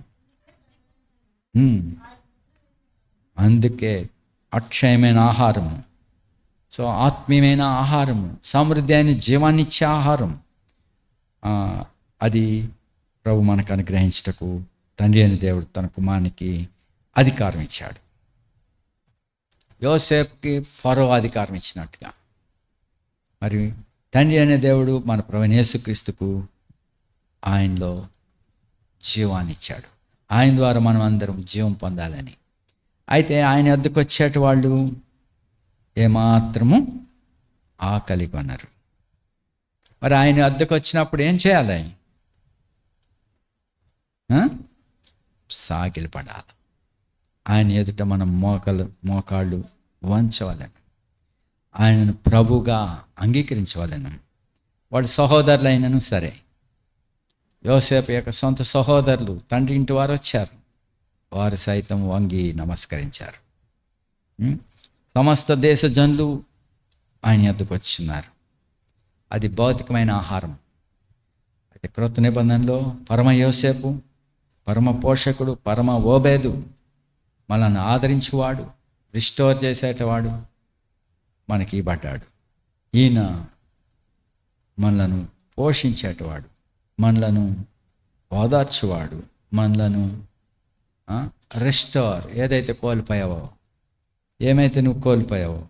అందుకే అక్షయమైన ఆహారము, సో ఆత్మీయమైన ఆహారము, సమృద్ధి అయిన జీవాన్ని ఇచ్చే ఆహారం, అది ప్రభు మనకు అనుగ్రహించుటకు తండ్రి అయిన దేవుడు తన కుమారునికి అధికారం ఇచ్చాడు. యోసేపుకి ఫరో అధికారం ఇచ్చినట్టుగా మరి తండ్రి అనే దేవుడు మన ప్రభువైన యేసుక్రీస్తుకు ఆయనలో జీవాన్ని ఇచ్చాడు. ఆయన ద్వారా మనం అందరం జీవం పొందాలని. అయితే ఆయన వద్దకు వచ్చేటి వాళ్ళు ఏమాత్రము ఆకలి కొనరు. మరి ఆయన వద్దకు వచ్చినప్పుడు ఏం చేయాలి? సాగిలి పడాలి. ఆయన ఎదుట మనం మోకాళ్ళు వంచవలను, ఆయనను ప్రభుగా అంగీకరించవలను. వాడు సహోదరులైనను సరే, యోసేపు యొక్క సొంత సహోదరులు తండ్రి ఇంటి వారు వచ్చారు, వారు సైతం వంగి నమస్కరించారు. సమస్త దేశ జనులు ఆయన యొద్దకు వచ్చున్నారు. అది భౌతికమైన ఆహారం. అయితే క్రొత్త నిబంధనలో పరమ యోసేపు, పరమ పోషకుడు, పరమ ఓబేదు, మనల్ని ఆదరించువాడు, రిస్టోర్ చేసేటవాడు మనకి ఇవ్వబడ్డాడు. ఈయన మనలను పోషించేటవాడు, మనలను ఓదార్చువాడు, మనలను రెస్టోర్, ఏదైతే కోల్పోయావో, ఏమైతే నువ్వు కోల్పోయావో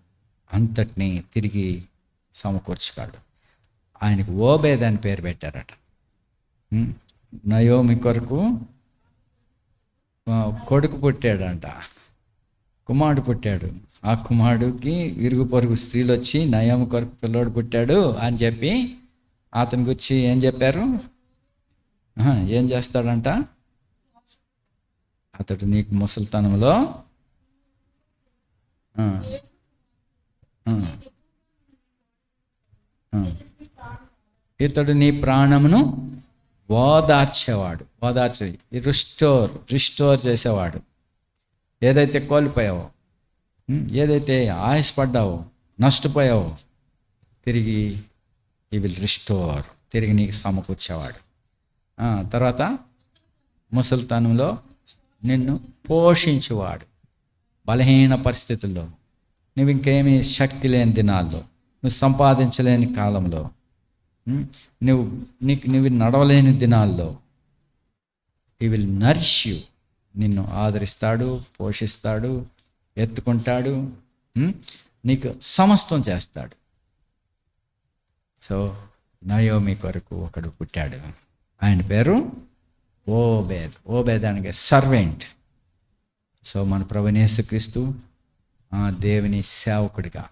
అంతటినీ తిరిగి సమకూర్చుకాడు. ఆయనకు ఓబేద్ అని పేరు పెట్టారట. నయోమి కొరకు కొడుకు పుట్టాడంట, కుమారుడు పుట్టాడు. ఆ కుమారుడికి ఇరుగు పొరుగు స్త్రీలు వచ్చి నయోమి కొరకు పిల్లోడు పుట్టాడు అని చెప్పి అతని గురించి ఏం చెప్పారు? ఏం చేస్తాడంట? అతడు నీకు ముసలితనంలో ఇతడు నీ ప్రాణమును ఓదార్చేవాడు, రిస్టోర్ చేసేవాడు. ఏదైతే కోల్పోయావో, ఏదైతే ఆయాసపడ్డావో, నష్టపోయావో, తిరిగి ఈ విల్ రిస్టోర్, తిరిగి నీకు సమకూర్చేవాడు. తర్వాత ముసలితనంలో నిన్ను పోషించేవాడు. బలహీన పరిస్థితుల్లో, నువ్వు ఇంకేమీ శక్తి లేని దినాల్లో, నువ్వు సంపాదించలేని కాలంలో, నువ్వు నడవలేని దినాల్లో హీ విల్ నరిష్ యూ, నిన్ను ఆదరిస్తాడు, పోషిస్తాడు, ఎత్తుకుంటాడు, నీకు సమస్తం చేస్తాడు. సో నయోమి కొరకు ఒకడు పుట్టాడు, ఆయన పేరు ఓబేద్. ఓబేద్ అనగా సర్వెంట్. సో మన ప్రభువైన యేసుక్రీస్తు దేవుని సేవకుడిగా,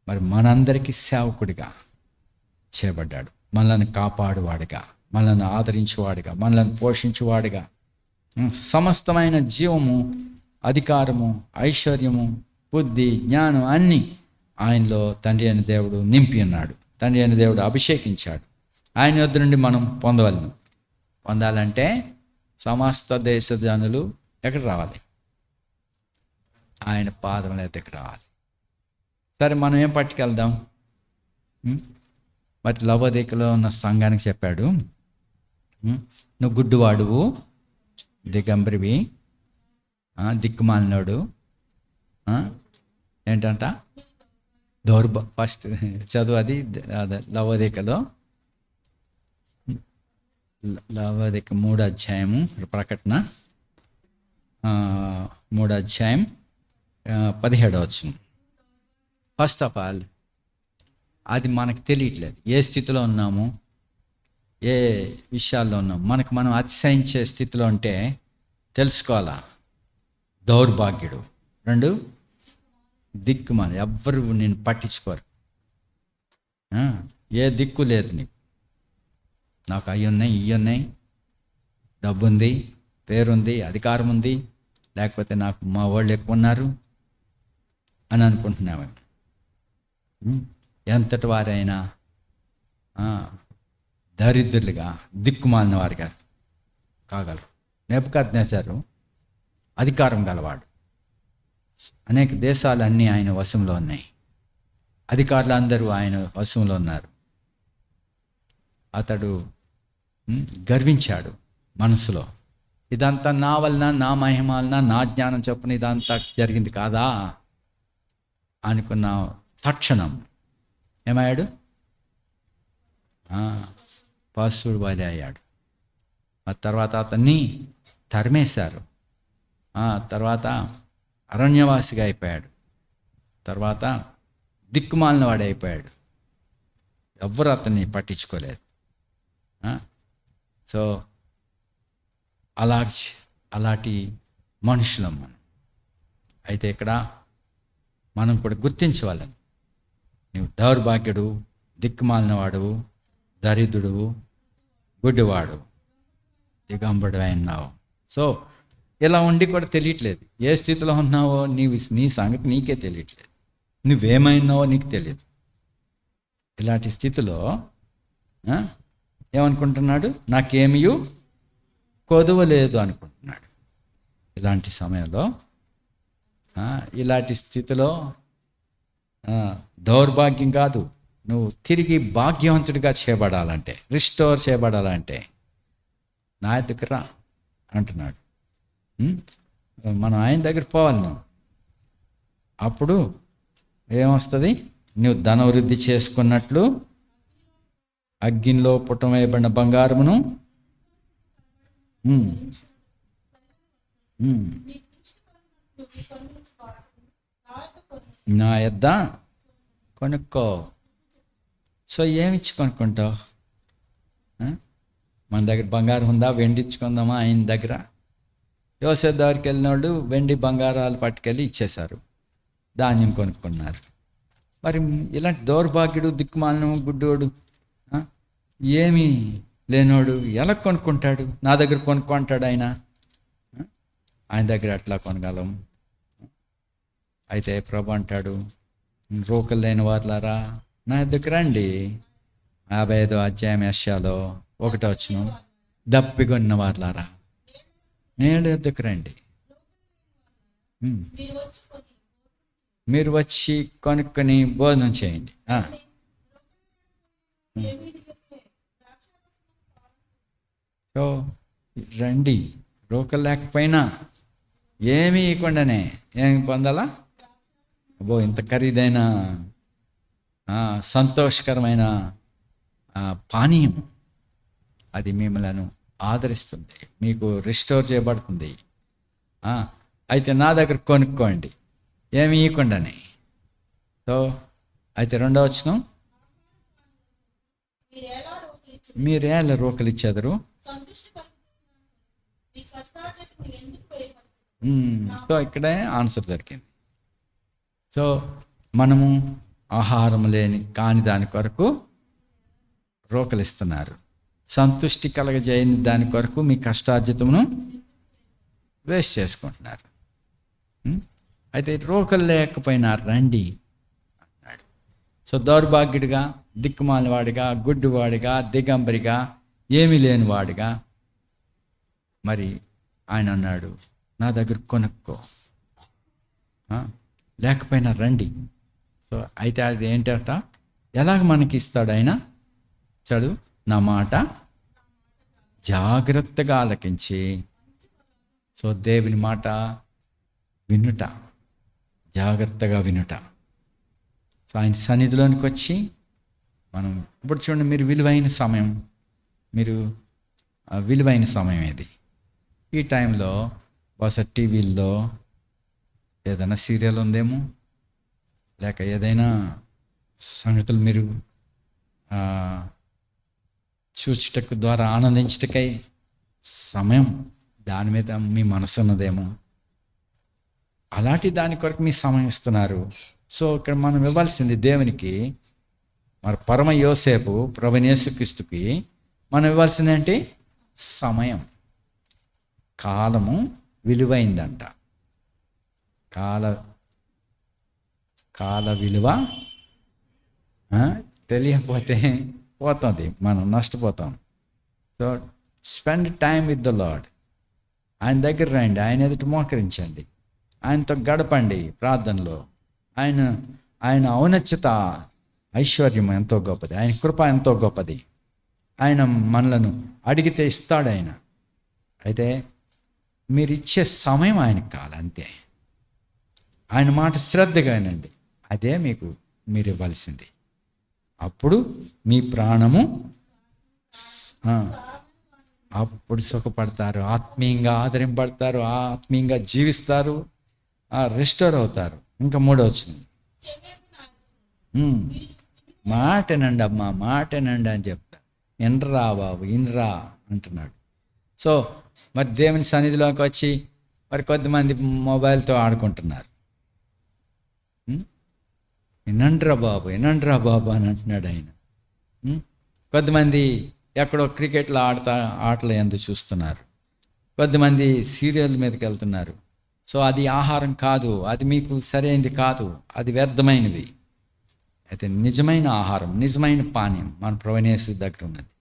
మరి మనందరికీ సేవకుడిగా చేయబడ్డాడు. మనల్ని కాపాడువాడిగా, మనల్ని ఆదరించేవాడిగా, మనల్ని పోషించేవాడిగా, సమస్తమైన జీవము, అధికారము, ఐశ్వర్యము, బుద్ధి, జ్ఞానం అన్నీ ఆయనలో తండ్రి అయిన దేవుడు నింపి ఉన్నాడు. తండ్రి అయిన దేవుడు అభిషేకించాడు. ఆయన వద్ద నుండి మనం పొందాలంటే సమస్త దేశ జనులు ఎక్కడ రావాలి? ఆయన పాదముల దగ్గరికి రావాలి. సరే, మనం ఏం పట్టుకెళ్దాం? మరి లవోదికలో ఉన్న సంఘానికి చెప్పాడు, నువ్వు గుడ్డివాడువు, దిగంబరివి, దిక్కుమాలినోడు, ఏంటంట ఫస్ట్ చదువు అది లవోదికలో, లవోదిక 3వ అధ్యాయము, ప్రకటన 3వ అధ్యాయం 17వ వచనం. ఫస్ట్ ఆఫ్ ఆల్ అది మనకు తెలియట్లేదు, ఏ స్థితిలో ఉన్నాము, ఏ విషయాల్లో ఉన్నాము. మనకు మనం అతిశయించే స్థితిలో ఉంటే తెలుసుకోవాలా, దౌర్భాగ్యుడు. 2, దిక్కుమాలి, ఎవ్వరు నేను పట్టించుకోరు, ఏ దిక్కు లేదు నీకు. నాకు అవి ఉన్నాయి, ఇవి ఉన్నాయి, డబ్బు ఉంది, పేరుంది, అధికారం ఉంది, లేకపోతే నాకు మా వాళ్ళు ఎక్కువ ఉన్నారు, అని అనుకుంటున్నామండి. ఎంతటి వారైనా దరిద్రులుగా దిక్కుమాలిన వారిగా కాగలరు. నెబుకద్నెజరు అధికారం గలవాడు, అనేక దేశాలన్నీ ఆయన వశంలో ఉన్నాయి, అధికారులు అందరూ ఆయన వశంలో ఉన్నారు. అతడు గర్వించాడు మనసులో, ఇదంతా నా వలన, నా మహిమ వలన, నా జ్ఞానం చొప్పున ఇదంతా జరిగింది కాదా అనుకున్న తక్షణం ఏమయ్యాడు? పశువుడు బలి అయ్యాడు. ఆ తర్వాత అతన్ని తరిమేశారు. తర్వాత అరణ్యవాసిగా అయిపోయాడు. తర్వాత దిక్కుమాలిన వాడు అయిపోయాడు. ఎవ్వరు అతన్ని పట్టించుకోలేదు. సో అలాంటి మనుషులం మనం. అయితే ఇక్కడ మనం కూడా గుర్తించవాలని, నువ్వు దౌర్భాగ్యుడు, దిక్కుమాలిన వాడు, దరిద్రుడు, గుడ్డివాడు, దిగంబడు అయినావు. సో ఇలా ఉండి కూడా తెలియట్లేదు ఏ స్థితిలో ఉన్నావో. నీ సంగతి నీకే తెలియట్లేదు, నువ్వేమైనావో నీకు తెలియదు. ఇలాంటి స్థితిలో ఏమనుకుంటున్నాడు? నాకేమీ కొదువలేదు అనుకుంటున్నాడు. ఇలాంటి సమయంలో, ఇలాంటి స్థితిలో దౌర్భాగ్యం కాదు, నువ్వు తిరిగి భాగ్యవంతుడిగా చేయబడాలంటే, రిస్టోర్ చేయబడాలంటే నా దగ్గర రా అంటున్నాడు. మనం ఆయన దగ్గర పోవాలి. నువ్వు అప్పుడు ఏమొస్తుంది? నువ్వు ధనవృద్ధి చేసుకున్నట్లు అగ్నిలో పుట్టవేయబడిన బంగారమును నా యొద్ద కొనుక్కో. సో ఏమిచ్చి కొనుక్కుంటావు? మన దగ్గర బంగారం ఉందా? వెండి ఇచ్చుకుందామా ఆయన దగ్గర? యోసేపు దగ్గరికి వెళ్ళిన వాళ్ళు వెండి బంగారాలు పట్టుకెళ్ళి ఇచ్చేశారు, ధాన్యం కొనుక్కున్నారు. మరి ఇలాంటి దౌర్భాగ్యుడు, దిక్కుమాలిన గుడ్డోడు, ఏమీ లేనోడు ఎలా కొనుక్కుంటాడు? నా దగ్గర కొనుక్కుంటాడు ఆయన. ఆయన దగ్గర ఎట్లా కొనగలం? అయితే ప్రభు అంటాడు, రోకలు లేని వారులారా నా దగ్గర రండి. 55వ అధ్యాయం యెషయాలో 1వ వచనం, దప్పికొన్న వారులారా నేను దగ్గర రండి, మీరు వచ్చి కొనుక్కొని భోజనం చేయండి. సో రండి, రోకలు లేకపోయినా ఏమీ ఇవ్వకుండానే ఏమి పొందాలా? అబ్బో, ఇంత ఖరీదైన సంతోషకరమైన పానీయం అది మిమ్మల్ని ఆదరిస్తుంది, మీకు రిస్టోర్ చేయబడుతుంది. అయితే నా దగ్గర కొనుక్కోండి ఏమి ఇవ్వకుండానే. సో అయితే 2వ వచనం, మీరు ఎలా రోకలు ఇచ్చేదరు? సో ఇక్కడే ఆన్సర్ దొరికింది. సో మనము ఆహారం లేని కాని దాని కొరకు రోకలిస్తున్నారు, సంతృష్టి కలగజేయని దాని కొరకు మీ కష్టార్జితమును వేస్ట్ చేసుకుంటున్నారు. అయితే రోకలు లేకపోయినా రండి అన్నాడు. సో దౌర్భాగ్యుడిగా, దిక్కుమాలినవాడిగా, గుడ్డివాడిగా, దిగంబరిగా, ఏమీ లేనివాడిగా మరి ఆయన అన్నాడు, నా దగ్గర కొనుక్కో, లేకపోయినా రండి. సో అయితే అది ఏంటట? ఎలాగ మనకి ఇస్తాడు ఆయన? చదువు, నా మాట జాగ్రత్తగా ఆలకించి. సో దేవుని మాట వినుట, జాగ్రత్తగా వినుట. సో ఆయన సన్నిధిలోనికి వచ్చి మనం ఇప్పుడు చూడండి, మీరు విలువైన సమయం ఇది. ఈ టైంలో బహుశా టీవీల్లో ఏదైనా సీరియల్ ఉందేమో, లేక ఏదైనా సంగతులు మీరు చూచుటకు ద్వారా ఆనందించటకై సమయం దాని మీద మీ మనసు ఉన్నదేమో, అలాంటి దాని కొరకు మీ సమయం ఇస్తున్నారు. సో ఇక్కడ మనం ఇవ్వాల్సింది దేవునికి, మరి పరమ యోసేపు ప్రభువైన యేసుక్రీస్తుకి మనం ఇవ్వాల్సింది ఏంటి? సమయం. కాలము విలువైందంట. కాల విలువ తెలియకపోతే పోతుంది, మనం నష్టపోతాం. So spend time with the lord. ఆయన దగ్గర రండి, ఆయన ఎదుట మోకరించండి, ఆయనతో గడపండి ప్రార్థనలో. ఆయన ఔన్నత్యత, ఐశ్వర్యం ఎంతో గొప్పది, ఆయన కృప ఎంతో గొప్పది. ఆయన మనలను అడిగితే ఇస్తాడు ఆయన. అయితే మీరు ఇచ్చే సమయం ఆయనకు కావాలి అంతే. ఆయన మాట శ్రద్ధగా వినండి, అదే మీరు ఇవ్వాల్సింది. అప్పుడు మీ ప్రాణము అప్పుడు సుఖపడతారు, ఆత్మీయంగా ఆదరింపడతారు, ఆత్మీయంగా జీవిస్తారు, రెస్టోర్ అవుతారు. ఇంకా 3వ వచనం, మాటనండి అమ్మా, మాటనండి అని చెప్తా. ఇన్రా బాబు, ఇన్రా అంటున్నాడు. సో మరి దేవుని సన్నిధిలోకి వచ్చి మరి కొద్దిమంది మొబైల్తో ఆడుకుంటున్నారు. వినండ్రా బాబు, వినండ్రా బాబు అని అంటున్నాడు ఆయన. కొద్దిమంది ఎక్కడో క్రికెట్లో ఆటలు ఎందుకు చూస్తున్నారు, కొద్దిమంది సీరియల్ మీదకి వెళ్తున్నారు. సో అది ఆహారం కాదు, అది మీకు సరైనది కాదు, అది వ్యర్థమైనవి. అయితే నిజమైన ఆహారం, నిజమైన పానీయం మన ప్రభువైన యేసు దగ్గర ఉన్నది.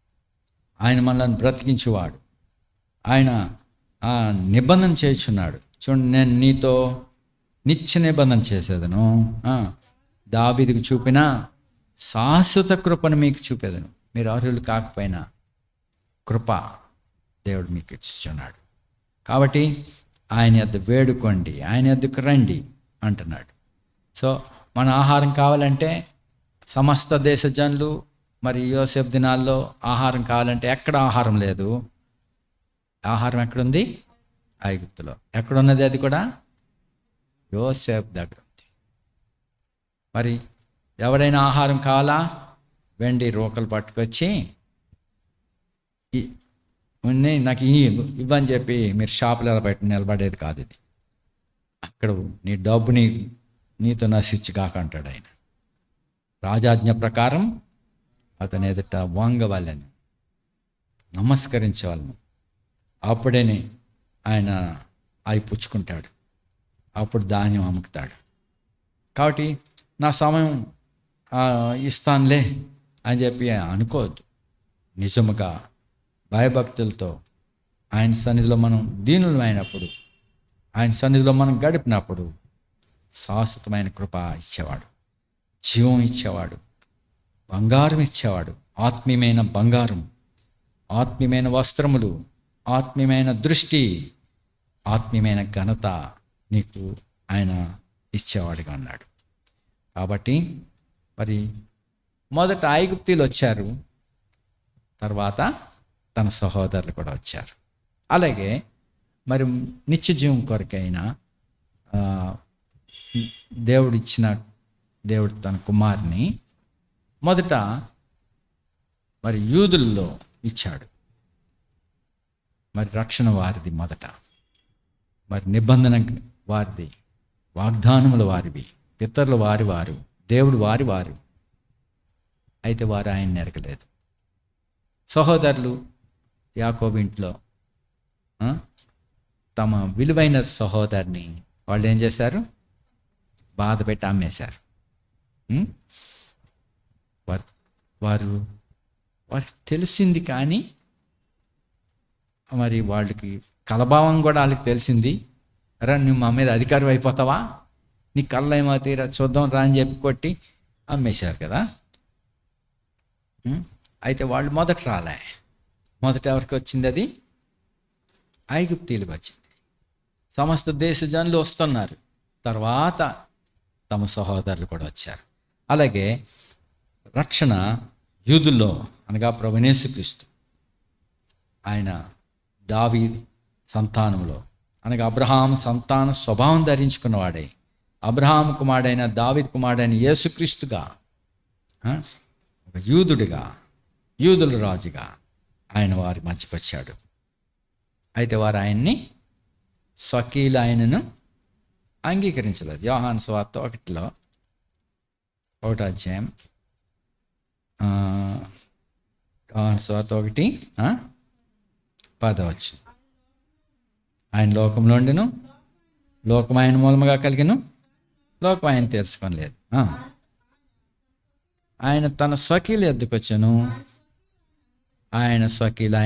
ఆయన మనల్ని బ్రతికించేవాడు, ఆయన నిబంధన చేయుచున్నాడు. చూడండి, నేను నీతో నిత్య నిబంధన చేసేదను, దావీదుకు చూపిన శాశ్వత కృపను మీకు చూపేదను. మీరు అర్హులు కాకపోయినా కృప దేవుడు మీకు ఇచ్చుచున్నాడు. కాబట్టి ఆయన యొద్ద వేడుకోండి, ఆయన యొద్దకు రండి అంటున్నాడు. సో మన ఆహారం కావాలంటే సమస్త దేశ జనులు మరి యోసేపు దినాల్లో ఆహారం కావాలంటే ఎక్కడ ఆహారం లేదు. ఆహారం ఎక్కడుంది? ఐగుప్తులో. ఎక్కడున్నది? అది కూడా యోసేపు దగ్గర ఉంది. మరి ఎవరైనా ఆహారం కావాలా, వెండి రోకలు పట్టుకొచ్చి నాకు ఇవ్వని చెప్పి మీరు షాపులో పెట్టి నిలబడేది కాదు. ఇది అక్కడ నీ డబ్బుని నీతో నశించి కాక అంటాడు ఆయన. రాజాజ్ఞ ప్రకారం అతని ఎదుట వంగవాళ్ళని, నమస్కరించేవాళ్ళను. అప్పుడే ఆయన అవి పుచ్చుకుంటాడు, అప్పుడు ధాన్యం అమ్ముకుతాడు. కాబట్టి నా సమయం ఇస్తానులే అని చెప్పి అనుకోవద్దు. నిజముగా భయభక్తులతో ఆయన సన్నిధిలో మనం దీనులమైనప్పుడు, ఆయన సన్నిధిలో మనం గడిపినప్పుడు శాశ్వతమైన కృప ఇచ్చేవాడు, జీవం ఇచ్చేవాడు, బంగారం ఇచ్చేవాడు, ఆత్మీయమైన బంగారం, ఆత్మీయమైన వస్త్రములు, ఆత్మీయమైన దృష్టి, ఆత్మీయమైన ఘనత నీకు ఆయన ఇచ్చేవాడుగా ఉన్నాడు. కాబట్టి మరి మొదట ఐగుప్తీయులు వచ్చారు, తర్వాత తన సహోదరులు కూడా వచ్చారు. అలాగే మరి నిత్య జీవం కొరకైన దేవుడు తన కుమారుని మొదట మరి యూదుల్లో ఇచ్చాడు. మరి రక్షణ వారిది మొదట, మరి నిబంధన వారిది, వాగ్దానముల వారివి, పితరులు వారు, దేవుడు వారు. అయితే వారు ఆయన ఎరగలేదు. సహోదరులు యాకోబు ఇంట్లో తమ విలువైన సహోదరిని వాళ్ళు ఏం చేశారు? బాధ పెట్టి అమ్మేశారు. వారికి తెలిసింది, కానీ మరి వాళ్ళకి కలభావం కూడా వాళ్ళకి తెలిసింది. రా, నువ్వు మా మీద అధికారం అయిపోతావా, నీ కళ్ళ ఏమవుతాయి చూద్దాం రా అని చెప్పి కొట్టి అమ్మేశారు కదా. అయితే వాళ్ళు మొదట రాలే. మొదట ఎవరికి వచ్చింది? అది ఐగుప్తీయులకు వచ్చింది. సమస్త దేశ జనులు వస్తున్నారు, తర్వాత తమ సహోదరులు కూడా వచ్చారు. అలాగే రక్షణ యూదుల్లో అనగా ప్రభువైన యేసుక్రీస్తు, ఆయన దావీదు సంతానంలో అనగా అబ్రహాం సంతాన స్వభావం ధరించుకున్నవాడే, అబ్రహాం కుమారుడైన దావీదు కుమారుడైన యేసుక్రీస్తుగా, ఒక యూదుడిగా, యూదుల రాజుగా ఆయన వారి మధ్యకు వచ్చాడు. అయితే వారు ఆయన్ని స్వకీయులు ఆయనను అంగీకరించలేదు. యోహాను సువార్త 1 అధ్యాయం, యోహాను సువార్త 1:10 ఆయన లోకంలో ఉండెను, లోకం ఆయన మూలముగా కలిగెను, లోకం ఆయన తెలుసుకోలేదు. ఆ, ఆయన తన స్వకీల ఎద్దుకు వచ్చాను, ఆయన స్వకీలు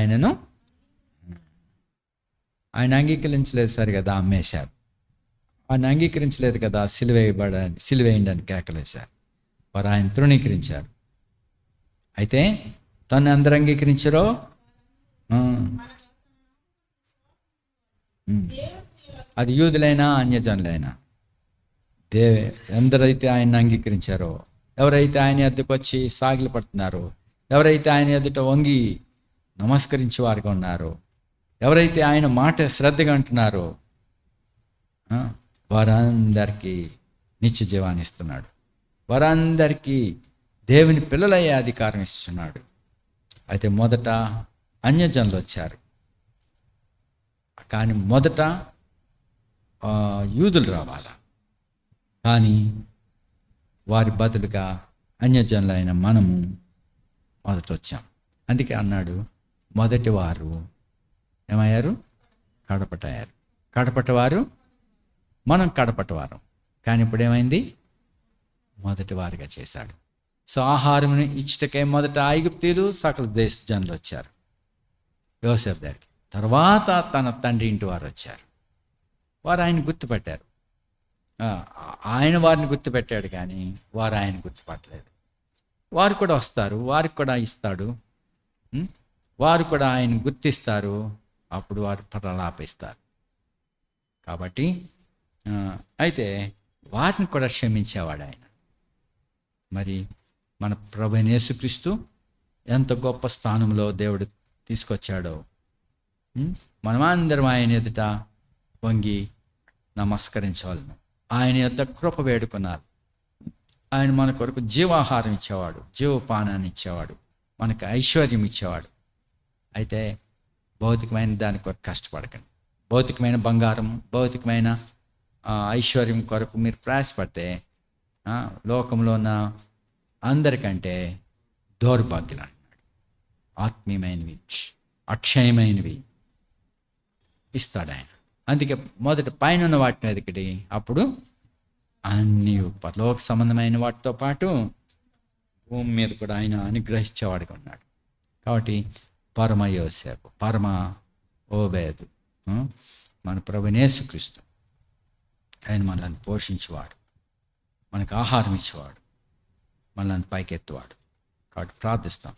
ఆయన అంగీకరించలేదు సరి కదా, అమ్మేశారు. ఆయన అంగీకరించలేదు కదా, సిలువేయండి అని కేకలేశారు. వారు ఆయన తృణీకరించారు. అయితే తను అందరు అంగీకరించారో, అది యూదులైనా అన్యజనులైనా ఎందరైతే ఆయన అంగీకరించారో, ఎవరైతే ఆయన ఎద్దుకు వచ్చి సాగిలు పడుతున్నారో, ఎవరైతే ఆయన ఎదుట వంగి నమస్కరించే వారిగా ఉన్నారో, ఎవరైతే ఆయన మాట శ్రద్ధగా అంటున్నారో, వారందరికీ నిత్య జీవాన్ని ఇస్తున్నాడు. వారందరికీ దేవుని పిల్లలయ్యే అధికారం ఇస్తున్నాడు. అయితే మొదట అన్యజనులు వచ్చారు, కానీ మొదట యూదులు రావాలా. కానీ వారి బదులుగా అన్యజనులైన మనము మొదట వచ్చాం. అందుకే అన్నాడు, మొదటి వారు ఏమయ్యారు? కడపటయ్యారు. కడపటవారు మనం కడపటవారం. కానీ ఇప్పుడు ఏమైంది? మొదటి వారిగా చేశాడు. సో ఆహారం ఇచ్చటకే మొదట ఐగుప్తీయులు సకల దేశ జనులు వచ్చారు యోసేపు దగ్గరికి. తర్వాత తన తండ్రి ఇంటి వారు వచ్చారు. వారు ఆయన గుర్తుపెట్టారు. ఆయన వారిని గుర్తుపెట్టాడు, కానీ వారు ఆయన గుర్తుపట్టలేదు. వారు కూడా వస్తారు, వారికి కూడా ఇస్తాడు, వారు కూడా ఆయన గుర్తిస్తారు. అప్పుడు వారు ప్రలాపిస్తారు. కాబట్టి అయితే వారిని కూడా క్షమించేవాడు ఆయన. మరి మన ప్రభువైన యేసుక్రీస్తు ఎంత గొప్ప స్థానంలో దేవుడు తీసుకొచ్చాడో, మనమందరం ఆయన ఎదుట వంగి నమస్కరించవలను. ఆయన యొద్ద కృప వేడుకున్నారు. ఆయన మన కొరకు జీవాహారం ఇచ్చేవాడు, జీవపానాన్ని ఇచ్చేవాడు, మనకు ఐశ్వర్యం ఇచ్చేవాడు. అయితే భౌతికమైన దాని కొరకు కష్టపడకండి. భౌతికమైన బంగారం, భౌతికమైన ఐశ్వర్యం కొరకు మీరు ప్రయాసపడితే లోకంలో ఉన్న అందరికంటే దౌర్భాగ్యులు అంటున్నాడు. ఆత్మీయమైనవి, అక్షయమైనవి ఇస్తాడు ఆయన. అందుకే మొదట పైన ఉన్న వాటిని ఎదికటి, అప్పుడు అన్ని పరలోక సంబంధమైన వాటితో పాటు భూమి మీద కూడా ఆయన అనుగ్రహించేవాడిగా ఉన్నాడు. కాబట్టి పరమ యోసేపు, పరమ ఓబేదు, మన ప్రభువైన యేసుక్రీస్తు, ఆయన మనల్ని పోషించేవాడు, మనకు ఆహారం ఇచ్చేవాడు, మనల్ని పైకెత్తువాడు. కాబట్టి ప్రార్థిస్తాం.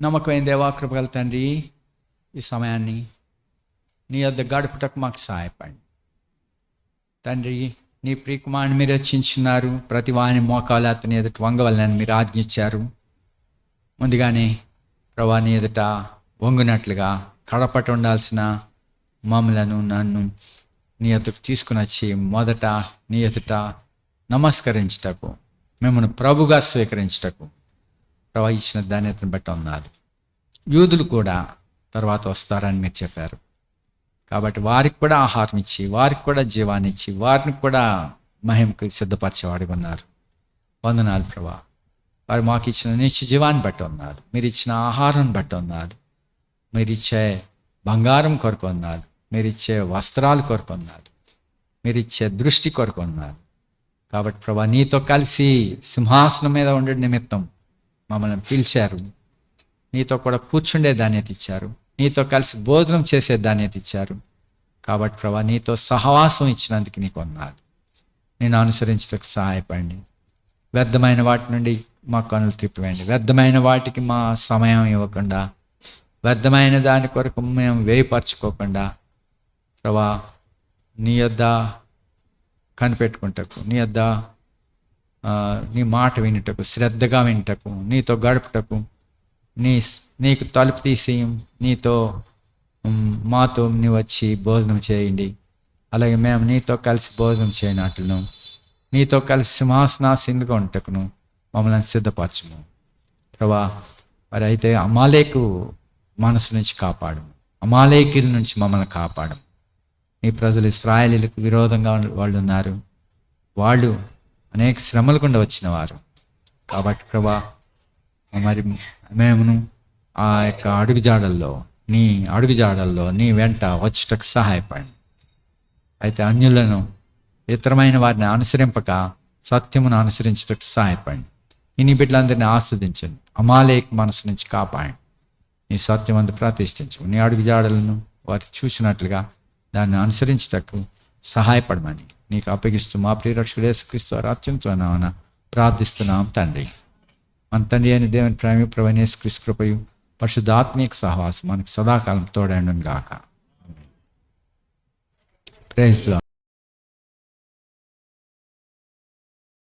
నమ్మకమైన దేవా, కృపగల తండ్రి, ఈ సమయాన్ని నీ వద్ద గడుపుటకు మాకు సహాయపడండి తండ్రి. నీ ప్రియకుమారుని మీరు రక్షించున్నారు. ప్రతి వాని మోకాలు అతని ఎదుట వంగవలనని మీరు ఆజ్ఞించారు. ముందుగానే ప్రభా నీ ఎదుట వంగునట్లుగా కడపట ఉండాల్సిన మమ్మలను నన్ను నీ ఎదుటకు తీసుకుని వచ్చి మొదట నీ ఎదుట నమస్కరించుటకు, మిమ్మల్ని ప్రభుగా స్వీకరించుటకు ప్రభా ఇచ్చిన ధాన్యతను బట్టి ఉన్నారు. యూదులు కూడా తర్వాత వస్తారని మీరు చెప్పారు. కాబట్టి వారికి కూడా ఆహారం ఇచ్చి, వారికి కూడా జీవాన్ని ఇచ్చి, వారిని కూడా మహిమకు సిద్ధపరిచేవాడిగా ఉన్నారు. వందనాలు ప్రభా. వారు మాకు ఇచ్చిన నిత్య జీవాన్ని బట్టి ఉన్నారు, మీరు ఇచ్చిన ఆహారం బట్టి ఉన్నారు, మీరు ఇచ్చే బంగారం కొరకు ఉన్నారు, మీరు ఇచ్చే వస్త్రాలు కొరకు ఉన్నారు, మీరు ఇచ్చే దృష్టి కొరకు ఉన్నారు. కాబట్టి ప్రభా నీతో కలిసి సింహాసనం మీద ఉండే నిమిత్తం మమ్మల్ని పిలిచారు. నీతో కూడా కూర్చుండే ధాన్యత ఇచ్చారు, నీతో కలిసి భోజనం చేసే ధాన్యత ఇచ్చారు. కాబట్టి ప్రభా నీతో సహవాసం ఇచ్చినందుకు నీకు వందనాలు. నేను అనుసరించడానికి సహాయపడండి. వ్యర్థమైన వాటి నుండి మా కనులు తిప్పివేయండి. వ్యర్థమైన వాటికి మా సమయం ఇవ్వకుండా, వ్యర్థమైన దాని కొరకు మేము వేయపరచుకోకుండా ప్రభా నీ యొద్ద కనిపెట్టుకుంటకు, నీ యొద్ద నీ మాట వినుటకు, శ్రద్ధగా వినుటకు, నీతో గడుపుటకు, నీకు తలుపు తీసి నీతో మాతో నీ వచ్చి భోజనం చేయండి. అలాగే మేము నీతో కలిసి భోజనం చేయనట్లును, నీతో కలిసి సింహాసనాసీనులుగా ఉంటకును మమ్మల్ని సిద్ధపరచము ప్రభా. మరి అయితే అమాలేకు మనసు నుంచి కాపాడము, అమాలేకుల నుంచి మమ్మల్ని కాపాడము. నీ ప్రజలు ఇశ్రాయేలీయులకు విరోధంగా వాళ్ళు ఉన్నారు, వాళ్ళు అనేక శ్రమలు గుండా వచ్చిన వారు. కాబట్టి ప్రభా మరి మేమును ఆ యొక్క నీ అడుగుజాడల్లో నీ వెంట వచ్చటకు సహాయపడండి. అయితే అన్యులను ఇతరమైన వారిని అనుసరింపక సత్యమును అనుసరించటకు సహాయపడండి. నీ బిడ్డలందరినీ ఆస్వాదించండి. అమాలేక్ మనసు నుంచి కాపాడండి. నీ సత్యం అందు ప్రతిష్ఠించు. నీ అడుగుజాడలను వారు చూసినట్లుగా దాన్ని అనుసరించటకు సహాయపడమని నీకు అప్పగిస్తూ మా ప్రియరక్షకుడు యేసుక్రీస్తు వారి అత్యంత నామమున ప్రార్థిస్తున్నాం తండ్రి. మన తండ్రి అయిన దేవుని ప్రేమ, ప్రభువైన యేసుక్రీస్తు కృపయు పరిశుద్ధాత్మీయ సహవాసం మనకు సదాకాలం తోడైండును గాక. Praise the lord.